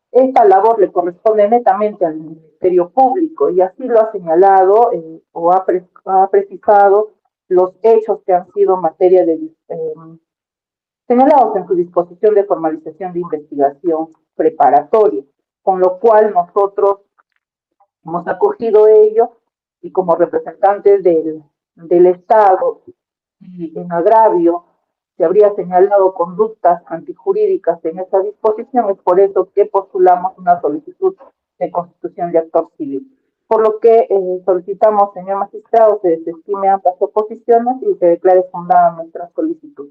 esta labor le corresponde netamente al Ministerio Público y así lo ha señalado o ha precisado los hechos que han sido materia de señalados en su disposición de formalización de investigación preparatoria, con lo cual nosotros hemos acogido ello y como representantes del Estado y en agravio se habría señalado conductas antijurídicas en esa disposición, es por eso que postulamos una solicitud de constitución de actor civil. Por lo que solicitamos, señor magistrado, se desestime ambas oposiciones y se declare fundada nuestra solicitud.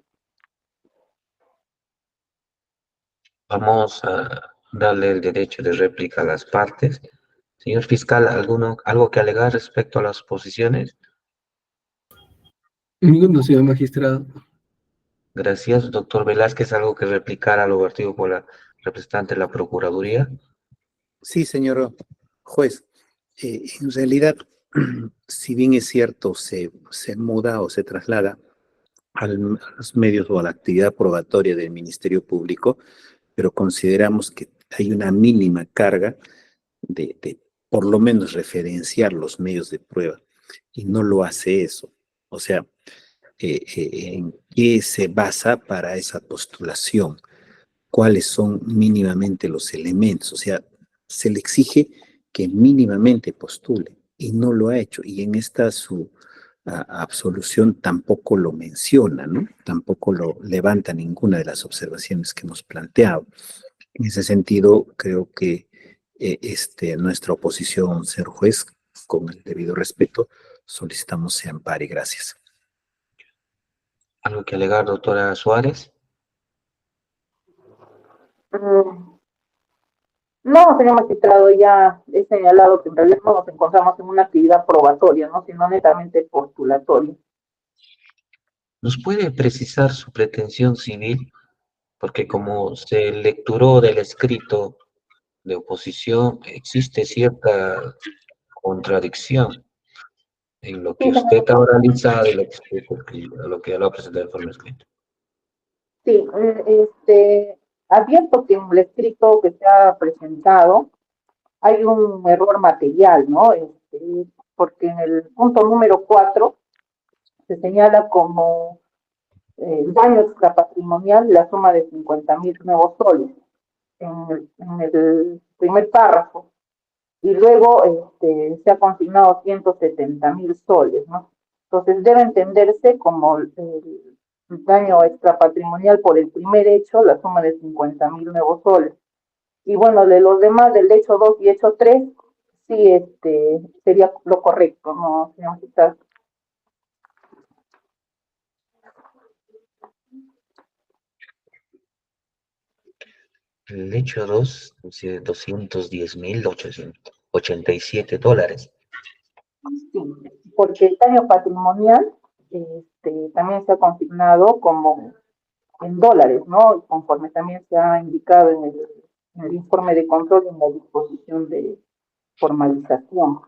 Vamos a darle el derecho de réplica a las partes. Señor fiscal, ¿algo que alegar respecto a las posiciones? Ninguno, señor magistrado. Gracias. Doctor Velázquez, ¿algo que replicar a lo vertido por la representante de la Procuraduría? Sí, señor juez. En realidad, si bien es cierto, se muda o se traslada a los medios o a la actividad probatoria del Ministerio Público, pero consideramos que hay una mínima carga de por lo menos referenciar los medios de prueba, y no lo hace eso. O sea, ¿en qué se basa para esa postulación? ¿Cuáles son mínimamente los elementos? O sea, se le exige que mínimamente postule y no lo ha hecho. Y en esta su absolución tampoco lo menciona, ¿no? Tampoco lo levanta ninguna de las observaciones que hemos planteado. En ese sentido, creo que nuestra oposición, señor juez, con el debido respeto, solicitamos se ampare. Gracias. ¿Algo que alegar, doctora Suárez? No, señor magistrado, ya he señalado que en realidad no nos encontramos en una actividad probatoria, ¿no? Sino netamente postulatoria. ¿Nos puede precisar su pretensión civil? Porque como se lecturó del escrito de oposición, existe cierta contradicción en lo que Sí, usted señor. ha oralizado y lo que usted lo que lo ha presentado en forma escrita. Sí, advierto que en el escrito que se ha presentado hay un error material, ¿no? Porque en el punto número 4 se señala como daño extrapatrimonial la suma de 50.000 nuevos soles en el primer párrafo y luego se ha consignado 170.000 soles, ¿no? Entonces debe entenderse como el daño extrapatrimonial por el primer hecho, la suma de 50.000 nuevos soles. Y bueno, de los demás, del hecho 2 y hecho 3, sí sería lo correcto, ¿no, señor magistrado? El hecho 2, $210.887. Sí, porque el daño patrimonial también se ha consignado como en dólares, ¿no? Conforme también se ha indicado en el informe de control y en la disposición de formalización,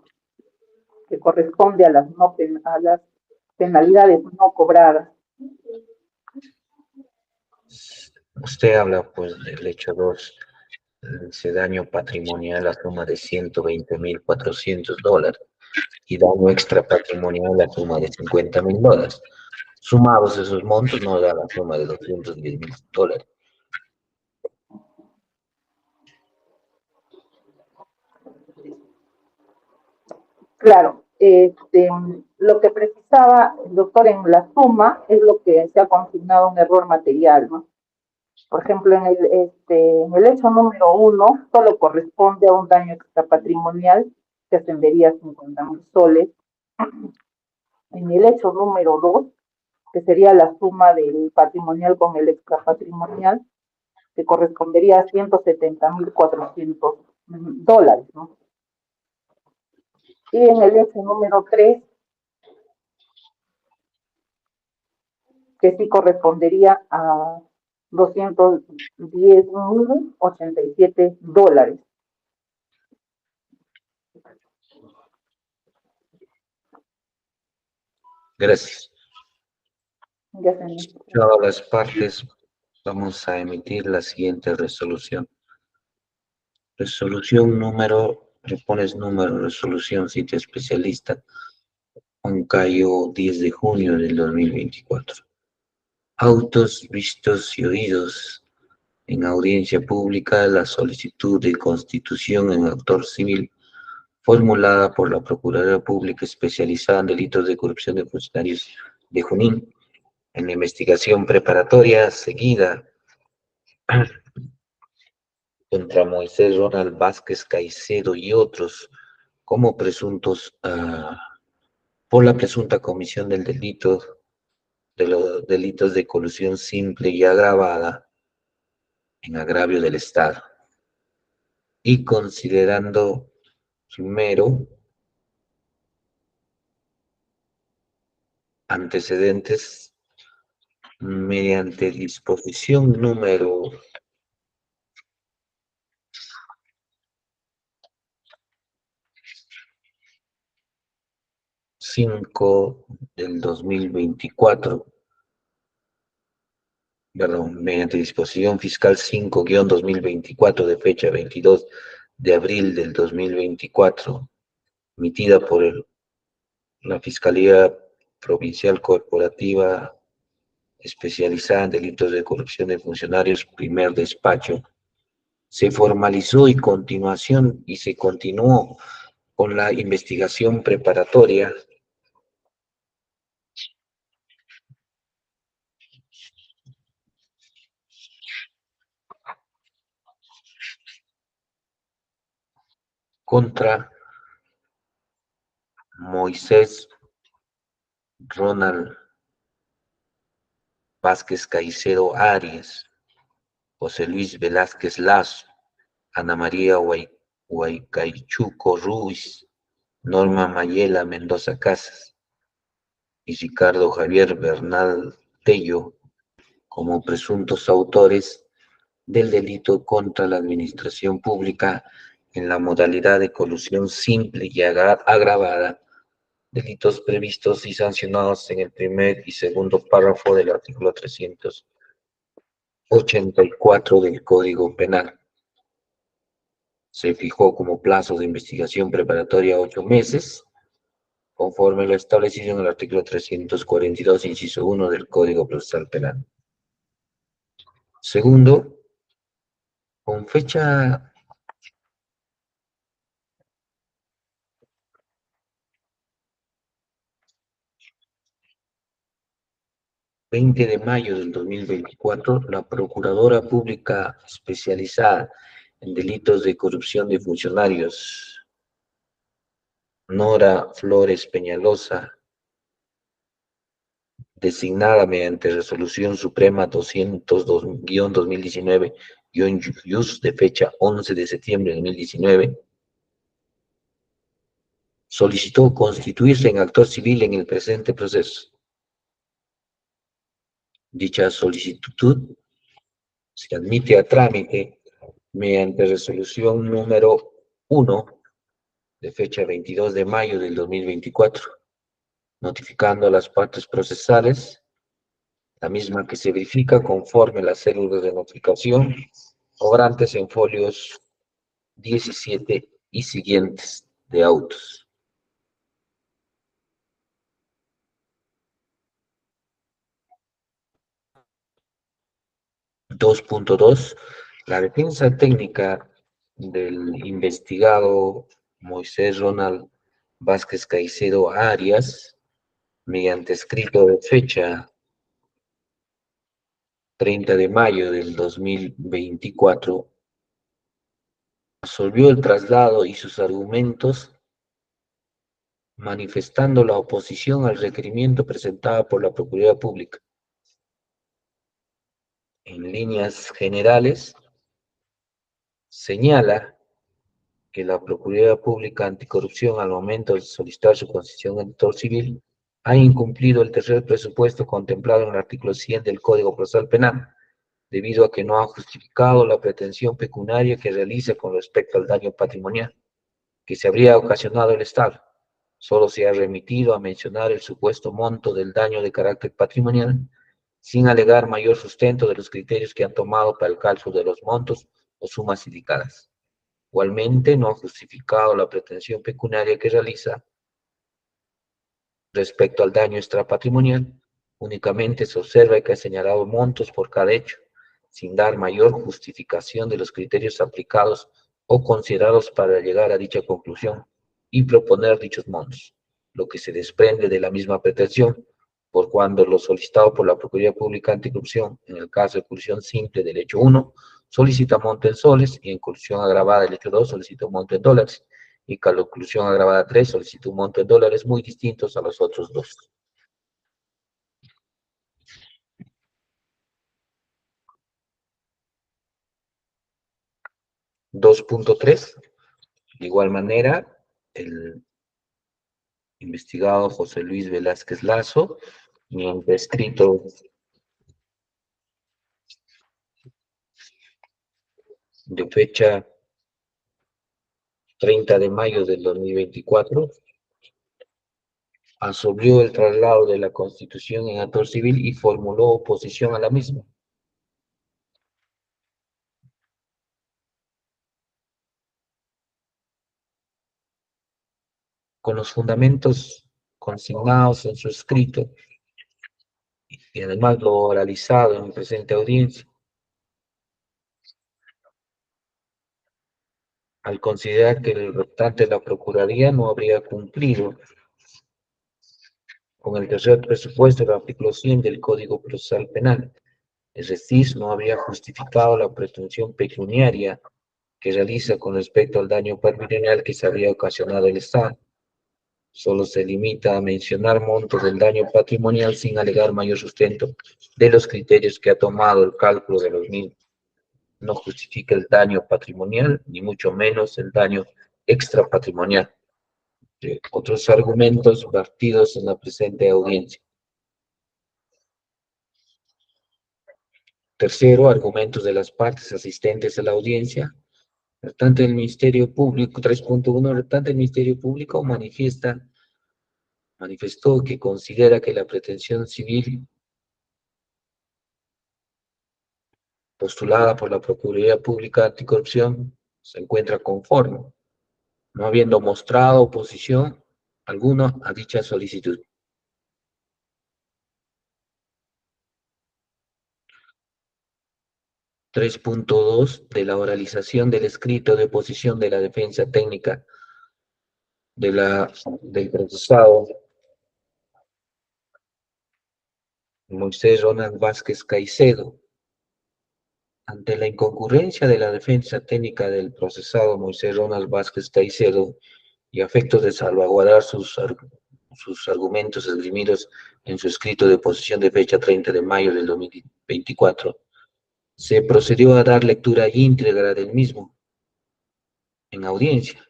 que corresponde a las, no, a las penalidades no cobradas. Usted habla, pues, del hecho 2, ese daño patrimonial a suma de $120.400 y daño extra patrimonial a suma de $50.000. Sumados esos montos nos da la suma de $210.000. Claro, lo que precisaba el doctor en la suma es lo que se ha consignado un error material, ¿no? Por ejemplo, en el hecho número 1, solo corresponde a un daño extrapatrimonial que ascendería a 50.000 soles. En el hecho número 2, que sería la suma del patrimonial con el extrapatrimonial, que correspondería a $170.400, ¿no? Y en el hecho número 3, que sí correspondería a $210.087. Gracias. Ya se me... Todas las partes, vamos a emitir la siguiente resolución. Resolución número, le pones número, resolución, sitio especialista, Huancayo, 10 de junio del 2024. Autos vistos y oídos en audiencia pública la solicitud de constitución en actor civil formulada por la Procuraduría Pública especializada en delitos de corrupción de funcionarios de Junín en la investigación preparatoria seguida contra Moisés Ronald Vázquez Caicedo y otros como presuntos por la presunta comisión del delito de los delitos de colusión simple y agravada en agravio del Estado. Y considerando primero antecedentes mediante disposición número 5 del 2024, perdón, mediante disposición fiscal 5-2024 de fecha 22 de abril del 2024, emitida por la Fiscalía Provincial Corporativa especializada en delitos de corrupción de funcionarios, primer despacho, se formalizó y se continuó con la investigación preparatoria contra Moisés Ronald Vázquez Caicedo Arias, José Luis Velázquez Lazo, Ana María Huaycaichuco Ruiz, Norma Mayela Mendoza Casas y Ricardo Javier Bernal Tello como presuntos autores del delito contra la administración pública en la modalidad de colusión simple y agravada, delitos previstos y sancionados en el primer y segundo párrafo del artículo 384 del Código Penal. Se fijó como plazo de investigación preparatoria 8 meses, conforme lo establecido en el artículo 342, inciso 1 del Código Procesal Penal. Segundo, con fecha 20 de mayo del 2024, la Procuradora Pública especializada en delitos de corrupción de funcionarios, Nora Flores Peñalosa, designada mediante Resolución Suprema 202-2019, Yus de fecha 11 de septiembre de 2019, solicitó constituirse en actor civil en el presente proceso. Dicha solicitud se admite a trámite mediante resolución número 1 de fecha 22 de mayo del 2024, notificando a las partes procesales, la misma que se verifica conforme las células de notificación obrantes en folios 17 y siguientes de autos. (2.2) La defensa técnica del investigado Moisés Ronald Vázquez Caicedo Arias, mediante escrito de fecha 30 de mayo del 2024, absolvió el traslado y sus argumentos, manifestando la oposición al requerimiento presentado por la Procuraduría Pública. En líneas generales, señala que la Procuraduría Pública Anticorrupción, al momento de solicitar su concesión en actor civil, ha incumplido el tercer presupuesto contemplado en el artículo 100 del Código Procesal Penal, debido a que no ha justificado la pretensión pecuniaria que realiza con respecto al daño patrimonial que se habría ocasionado el Estado. Solo se ha remitido a mencionar el supuesto monto del daño de carácter patrimonial, sin alegar mayor sustento de los criterios que han tomado para el cálculo de los montos o sumas indicadas. Igualmente, no ha justificado la pretensión pecuniaria que realiza respecto al daño extrapatrimonial. Únicamente se observa que ha señalado montos por cada hecho, sin dar mayor justificación de los criterios aplicados o considerados para llegar a dicha conclusión y proponer dichos montos, lo que se desprende de la misma pretensión, por cuando lo solicitado por la Procuraduría Pública Anticorrupción, en el caso de colusión simple del hecho 1, solicita monto en soles, y en colusión agravada del hecho 2 solicita un monto en dólares, y colusión agravada 3 solicita un monto en dólares muy distintos a los otros dos. (2.3) De igual manera, el investigado José Luis Velázquez Lazo, mediante escrito de fecha 30 de mayo del 2024, absolvió el traslado de la Constitución en actor civil y formuló oposición a la misma. Con los fundamentos consignados en su escrito y además lo oralizado en presente audiencia, al considerar que el representante de la Procuraduría no habría cumplido con el tercer presupuesto del artículo 100 del Código Procesal Penal, es decir, no habría justificado la pretensión pecuniaria que realiza con respecto al daño patrimonial que se habría ocasionado el Estado. Solo se limita a mencionar montos del daño patrimonial sin alegar mayor sustento de los criterios que ha tomado el cálculo de los mismos. No justifica el daño patrimonial, ni mucho menos el daño extrapatrimonial. Otros argumentos vertidos en la presente audiencia. Tercero, argumentos de las partes asistentes a la audiencia. Tanto el Ministerio Público, 3.1, tanto el Ministerio Público manifestó que considera que la pretensión civil postulada por la Procuraduría Pública Anticorrupción se encuentra conforme, no habiendo mostrado oposición alguna a dicha solicitud. (3.2) De la oralización del escrito de posición de la defensa técnica del procesado Moisés Ronald Vázquez Caicedo. Ante la inconcurrencia de la defensa técnica del procesado Moisés Ronald Vázquez Caicedo y a efectos de salvaguardar sus argumentos esgrimidos en su escrito de posición de fecha 30 de mayo del 2024, Se procedió a dar lectura íntegra del mismo en audiencia,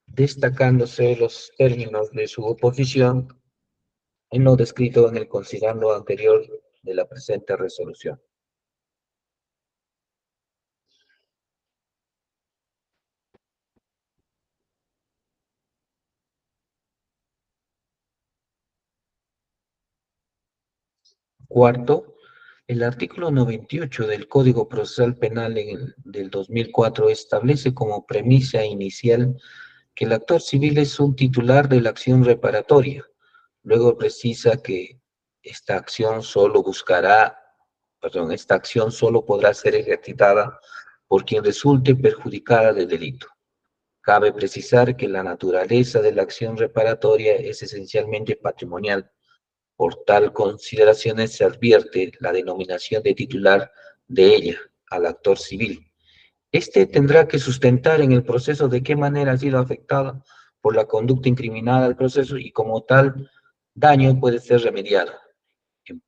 destacándose los términos de su oposición en lo descrito en el considerando anterior de la presente resolución. Cuarto, el artículo 98 del Código Procesal Penal del 2004 establece como premisa inicial que el actor civil es un titular de la acción reparatoria. Luego precisa que esta acción solo podrá ser ejercitada por quien resulte perjudicada del delito. Cabe precisar que la naturaleza de la acción reparatoria es esencialmente patrimonial. Por tal consideraciones se advierte la denominación de titular de ella al actor civil. Este tendrá que sustentar en el proceso de qué manera ha sido afectada por la conducta incriminada al proceso y como tal daño puede ser remediado. En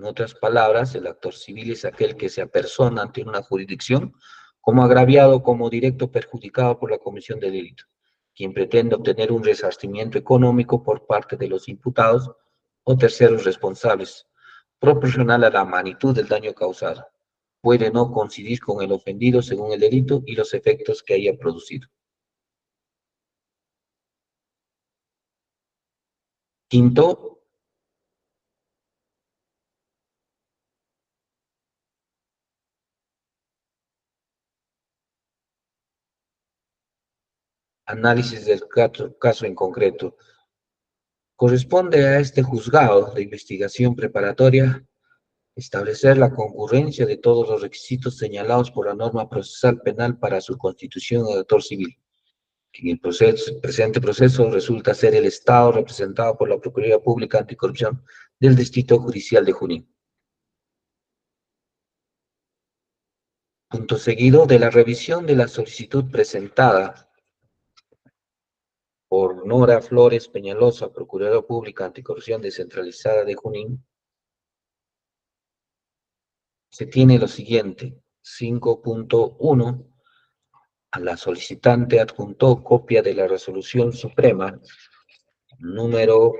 otras palabras, el actor civil es aquel que se apersona ante una jurisdicción como agraviado o como directo perjudicado por la comisión del delito, quien pretende obtener un resarcimiento económico por parte de los imputados o terceros responsables, proporcional a la magnitud del daño causado. Puede no coincidir con el ofendido según el delito y los efectos que haya producido. Quinto, análisis del caso en concreto. Corresponde a este juzgado de investigación preparatoria establecer la concurrencia de todos los requisitos señalados por la norma procesal penal para su constitución de actor civil, que en el presente proceso resulta ser el Estado representado por la Procuraduría Pública Anticorrupción del Distrito Judicial de Junín. Punto seguido de la revisión de la solicitud presentada por Nora Flores Peñalosa, Procuradora Pública Anticorrupción Descentralizada de Junín, se tiene lo siguiente. 5.1. A la solicitante adjuntó copia de la resolución suprema número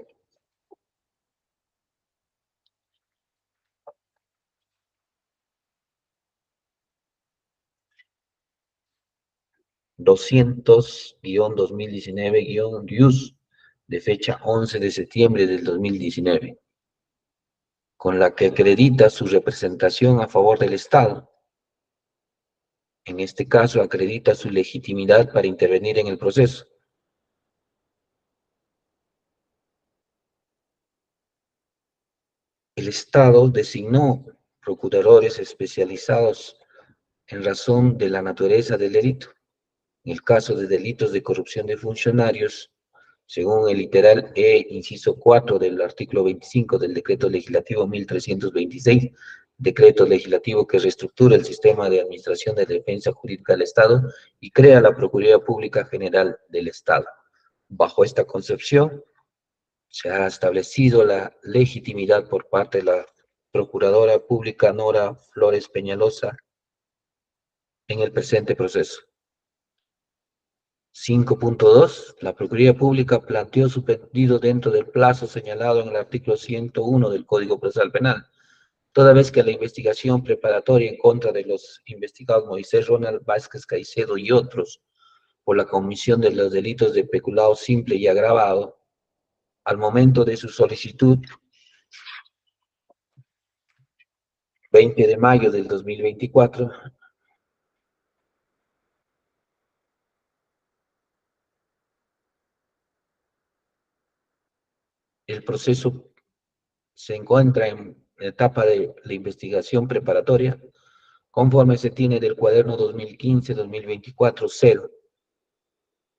200-2019-DIUS de fecha 11 de septiembre del 2019, con la que acredita su representación a favor del Estado. En este caso, acredita su legitimidad para intervenir en el proceso. El Estado designó procuradores especializados en razón de la naturaleza del delito. En el caso de delitos de corrupción de funcionarios, según el literal E, inciso 4 del artículo 25 del Decreto Legislativo 1326, decreto legislativo que reestructura el sistema de administración de defensa jurídica del Estado y crea la Procuraduría Pública General del Estado. Bajo esta concepción, se ha establecido la legitimidad por parte de la Procuradora Pública Nora Flores Peñalosa en el presente proceso. 5.2. La Procuraduría Pública planteó su pedido dentro del plazo señalado en el artículo 101 del Código Procesal Penal, toda vez que la investigación preparatoria en contra de los investigados Moisés Ronald Vázquez Caicedo y otros por la comisión de los delitos de peculado simple y agravado, al momento de su solicitud, 20 de mayo del 2024, el proceso se encuentra en la etapa de la investigación preparatoria, conforme se tiene del cuaderno 2015-2024-0,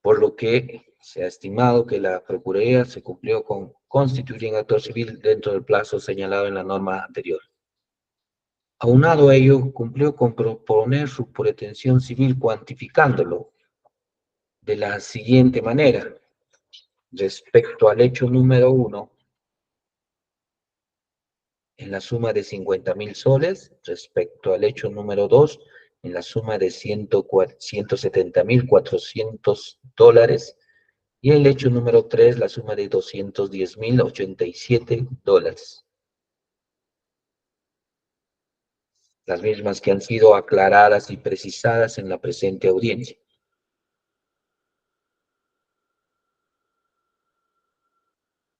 por lo que se ha estimado que la Procuraduría se cumplió con constituir en actor civil dentro del plazo señalado en la norma anterior. Aunado a ello, cumplió con proponer su pretensión civil cuantificándolo de la siguiente manera. Respecto al hecho número 1, en la suma de 50.000 soles, respecto al hecho número 2, en la suma de 170.400 dólares, y el hecho número 3, la suma de 210.087 dólares. Las mismas que han sido aclaradas y precisadas en la presente audiencia.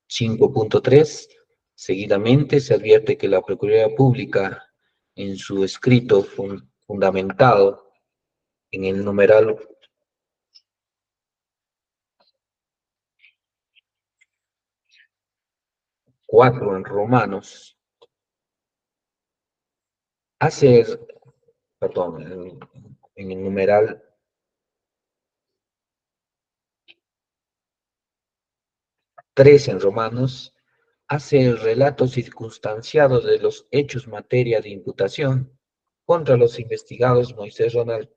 .3. Seguidamente se advierte que la Procuraduría Pública, en su escrito fundamentado en el numeral 4 en Romanos, en el numeral 3 en Romanos, hace el relato circunstanciado de los hechos materia de imputación contra los investigados Moisés Ronald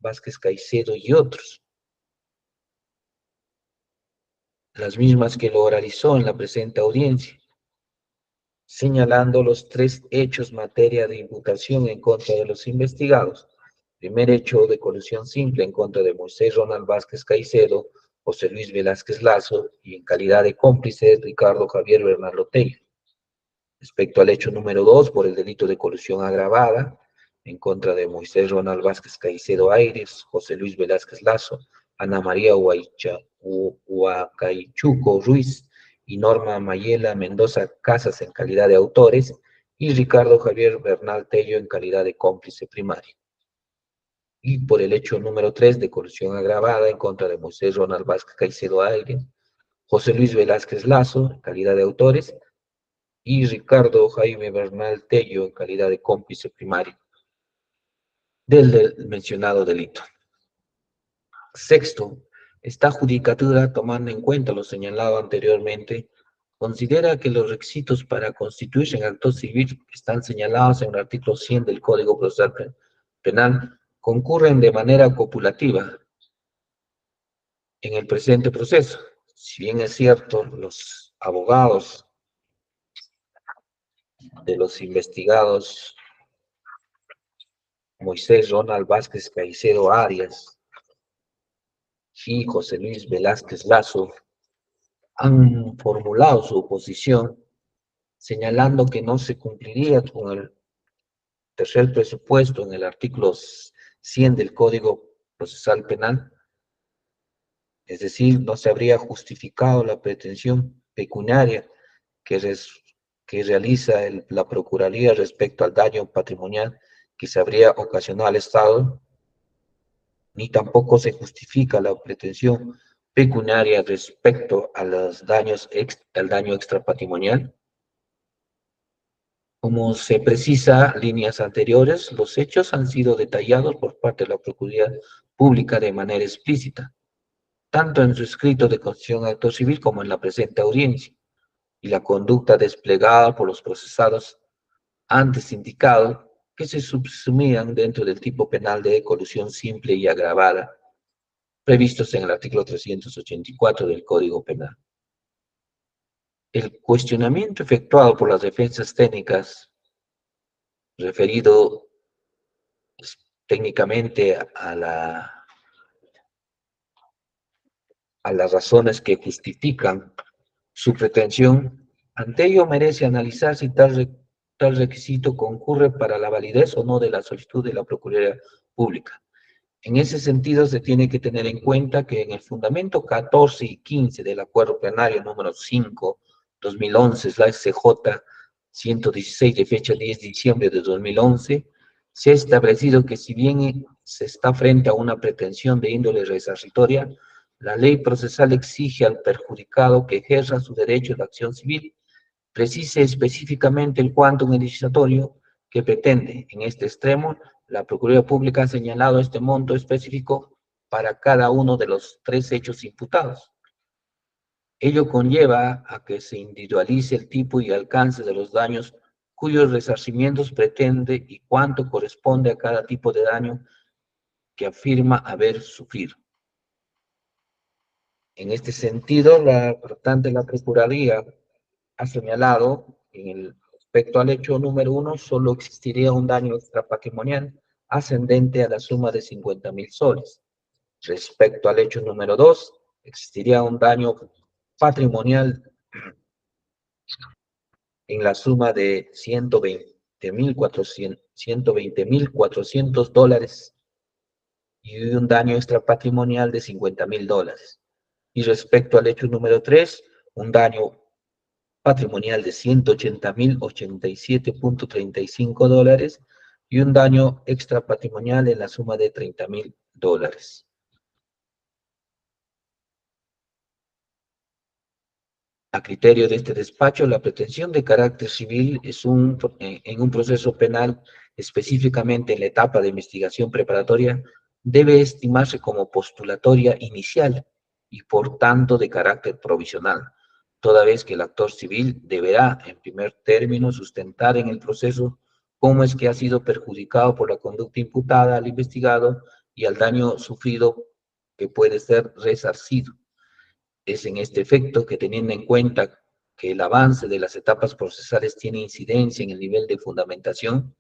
Vázquez Caicedo y otros, las mismas que lo oralizó en la presente audiencia, señalando los 3 hechos materia de imputación en contra de los investigados. Primer hecho de colusión simple en contra de Moisés Ronald Vázquez Caicedo, José Luis Velázquez Lazo, y en calidad de cómplice Ricardo Javier Bernal Tello. Respecto al hecho número 2, por el delito de colusión agravada, en contra de Moisés Ronald Vázquez Caicedo Aires, José Luis Velázquez Lazo, Ana María Huacaychuco Ruiz y Norma Mayela Mendoza Casas en calidad de autores, y Ricardo Javier Bernal Tello en calidad de cómplice primario. Y por el hecho número 3 de colusión agravada en contra de Moisés Ronald Vázquez Caicedo Aires, José Luis Velázquez Lazo en calidad de autores, y Ricardo Jaime Bernal Tello en calidad de cómplice primario del mencionado delito. Sexto, esta judicatura, tomando en cuenta lo señalado anteriormente, considera que los requisitos para constituirse en actor civil que están señalados en el artículo 100 del Código Procesal Penal concurren de manera copulativa en el presente proceso. Si bien es cierto, los abogados de los investigados Moisés Ronald Vázquez Caicedo Arias y José Luis Velázquez Lazo han formulado su oposición señalando que no se cumpliría con el tercer presupuesto en el artículo 100 del Código Procesal Penal, es decir, no se habría justificado la pretensión pecuniaria que realiza la Procuraduría respecto al daño patrimonial que se habría ocasionado al Estado, ni tampoco se justifica la pretensión pecuniaria respecto a los al daño extrapatrimonial. Como se precisa líneas anteriores, los hechos han sido detallados por parte de la Procuraduría Pública de manera explícita, tanto en su escrito de constitución de acto civil como en la presente audiencia, y la conducta desplegada por los procesados antes indicado, que se subsumían dentro del tipo penal de colusión simple y agravada, previstos en el artículo 384 del Código Penal. El cuestionamiento efectuado por las defensas técnicas, referido técnicamente a las razones que justifican su pretensión, ante ello merece analizar si tal requisito concurre para la validez o no de la solicitud de la Procuraduría Pública. En ese sentido, se tiene que tener en cuenta que en el fundamento 14 y 15 del Acuerdo Plenario número 5, 2011, la SJ 116 de fecha 10 de diciembre de 2011, se ha establecido que si bien se está frente a una pretensión de índole resarcitoria, la ley procesal exige al perjudicado que ejerza su derecho de acción civil, precise específicamente el quantum indiciatorio que pretende. En este extremo, la Procuraduría Pública ha señalado este monto específico para cada uno de los 3 hechos imputados. Ello conlleva a que se individualice el tipo y alcance de los daños cuyos resarcimientos pretende y cuánto corresponde a cada tipo de daño que afirma haber sufrido. En este sentido, por tanto, la Procuraduría ha señalado en el Respecto al hecho número 1, solo existiría un daño extrapatrimonial ascendente a la suma de 50.000 soles. Respecto al hecho número 2, existiría un daño patrimonial en la suma de 120.400 dólares y un daño extrapatrimonial de 50.000 dólares. Y respecto al hecho número 3, un daño patrimonial de 180.087.35 dólares y un daño extrapatrimonial en la suma de 30.000 dólares. A criterio de este despacho, la pretensión de carácter civil es en un proceso penal, específicamente en la etapa de investigación preparatoria, debe estimarse como postulatoria inicial y por tanto de carácter provisional, toda vez que el actor civil deberá, en primer término, sustentar en el proceso cómo es que ha sido perjudicado por la conducta imputada al investigado y al daño sufrido que puede ser resarcido. Es en este efecto que, teniendo en cuenta que el avance de las etapas procesales tiene incidencia en el nivel de fundamentación,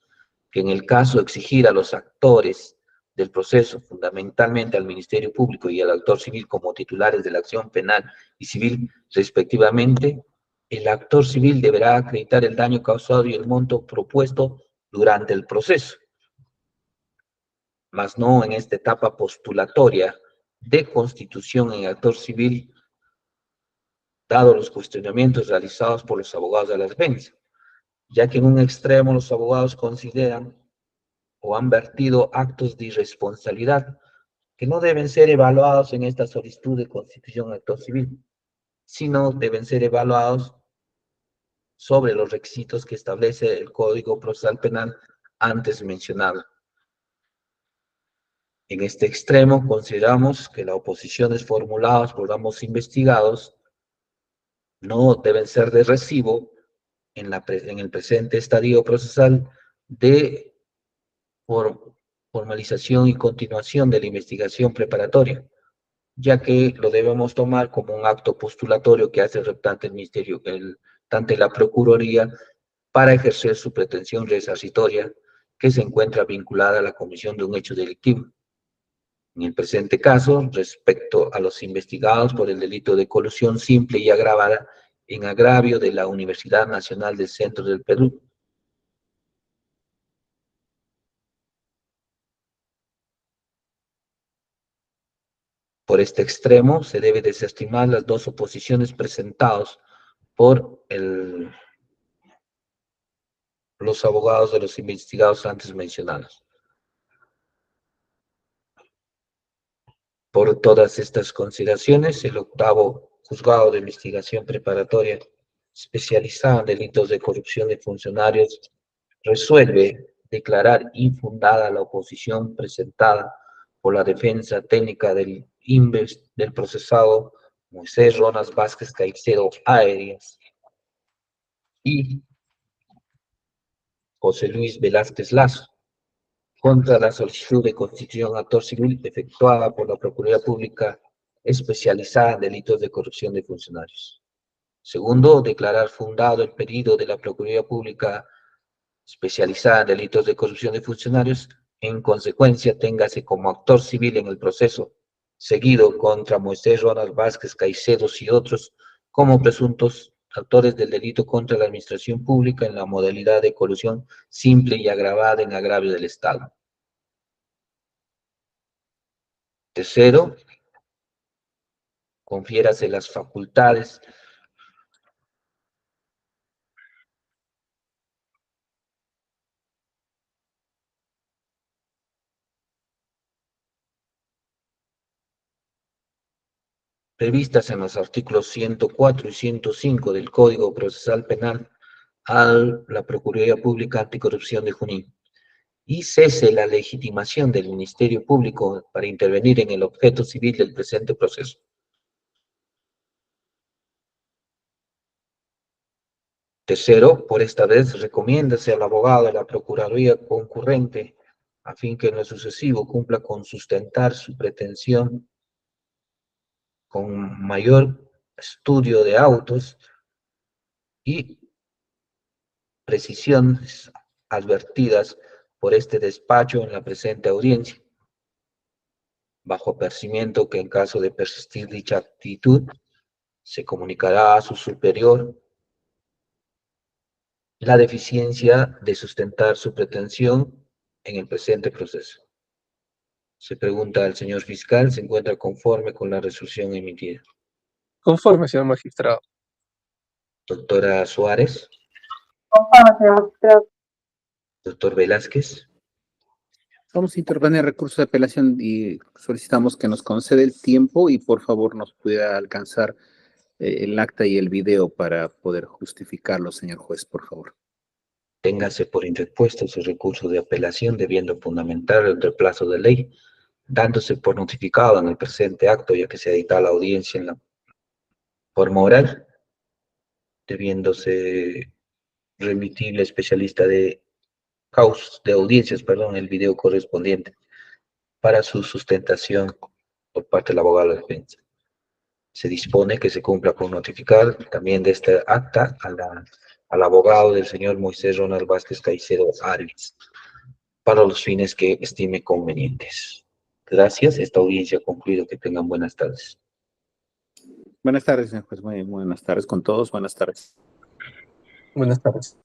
que en el caso de exigir a los actores del proceso, fundamentalmente al Ministerio Público y al actor civil como titulares de la acción penal y civil respectivamente, el actor civil deberá acreditar el daño causado y el monto propuesto durante el proceso, mas no en esta etapa postulatoria de constitución en actor civil, dado los cuestionamientos realizados por los abogados de la defensa, ya que en un extremo los abogados consideran o han vertido actos de irresponsabilidad que no deben ser evaluados en esta solicitud de constitución en actor civil, sino deben ser evaluados sobre los requisitos que establece el Código Procesal Penal antes mencionado. En este extremo, consideramos que las oposiciones formuladas por ambos investigados no deben ser de recibo en el presente estadio procesal de formalización y continuación de la investigación preparatoria, ya que lo debemos tomar como un acto postulatorio que hace el representante del Ministerio, ante la Procuraduría, para ejercer su pretensión resarcitoria que se encuentra vinculada a la comisión de un hecho delictivo. En el presente caso, respecto a los investigados por el delito de colusión simple y agravada en agravio de la Universidad Nacional del Centro del Perú, por este extremo, se debe desestimar las dos oposiciones presentadas por los abogados de los investigados antes mencionados. Por todas estas consideraciones, el octavo juzgado de investigación preparatoria especializado en delitos de corrupción de funcionarios resuelve declarar infundada la oposición presentada por la defensa técnica del procesado Moisés Ronas Vázquez Caicedo Arias y José Luis Velázquez Lazo, contra la solicitud de constitución actor civil efectuada por la Procuraduría Pública especializada en delitos de corrupción de funcionarios. Segundo, declarar fundado el pedido de la Procuraduría Pública especializada en delitos de corrupción de funcionarios, en consecuencia, téngase como actor civil en el proceso seguido contra Moisés Ronald Vázquez Caicedo y otros como presuntos actores del delito contra la administración pública en la modalidad de colusión simple y agravada en agravio del Estado. Tercero, confiérase las facultades previstas en los artículos 104 y 105 del Código Procesal Penal a la Procuraduría Pública Anticorrupción de Junín, y cese la legitimación del Ministerio Público para intervenir en el objeto civil del presente proceso. Tercero, por esta vez, recomiéndase al abogado de la Procuraduría concurrente a fin que en lo sucesivo cumpla con sustentar su pretensión con mayor estudio de autos y precisiones advertidas por este despacho en la presente audiencia, bajo apercibimiento que en caso de persistir dicha actitud, se comunicará a su superior la deficiencia de sustentar su pretensión en el presente proceso. Se pregunta al señor fiscal, ¿se encuentra conforme con la resolución emitida? Conforme, señor magistrado. Doctora Suárez, Conforme, señor magistrado. doctor Velázquez, Vamos a interponer recurso de apelación y solicitamos que nos conceda el tiempo y por favor nos pueda alcanzar el acta y el video para poder justificarlo, señor juez, por favor. téngase por interpuesto su recurso de apelación debiendo fundamentar el reemplazo de ley, dándose por notificado en el presente acto, ya que se dicta la audiencia en la forma oral, debiéndose remitir al especialista de audiencias, el video correspondiente para su sustentación por parte del abogado de la defensa. Se dispone que se cumpla con notificar también de esta acta al abogado del señor Moisés Ronald Vázquez Caicedo Arias, para los fines que estime convenientes. Gracias, esta audiencia ha concluido. Que tengan buenas tardes. Buenas tardes, señor juez. Muy buenas tardes con todos. Buenas tardes. Buenas tardes.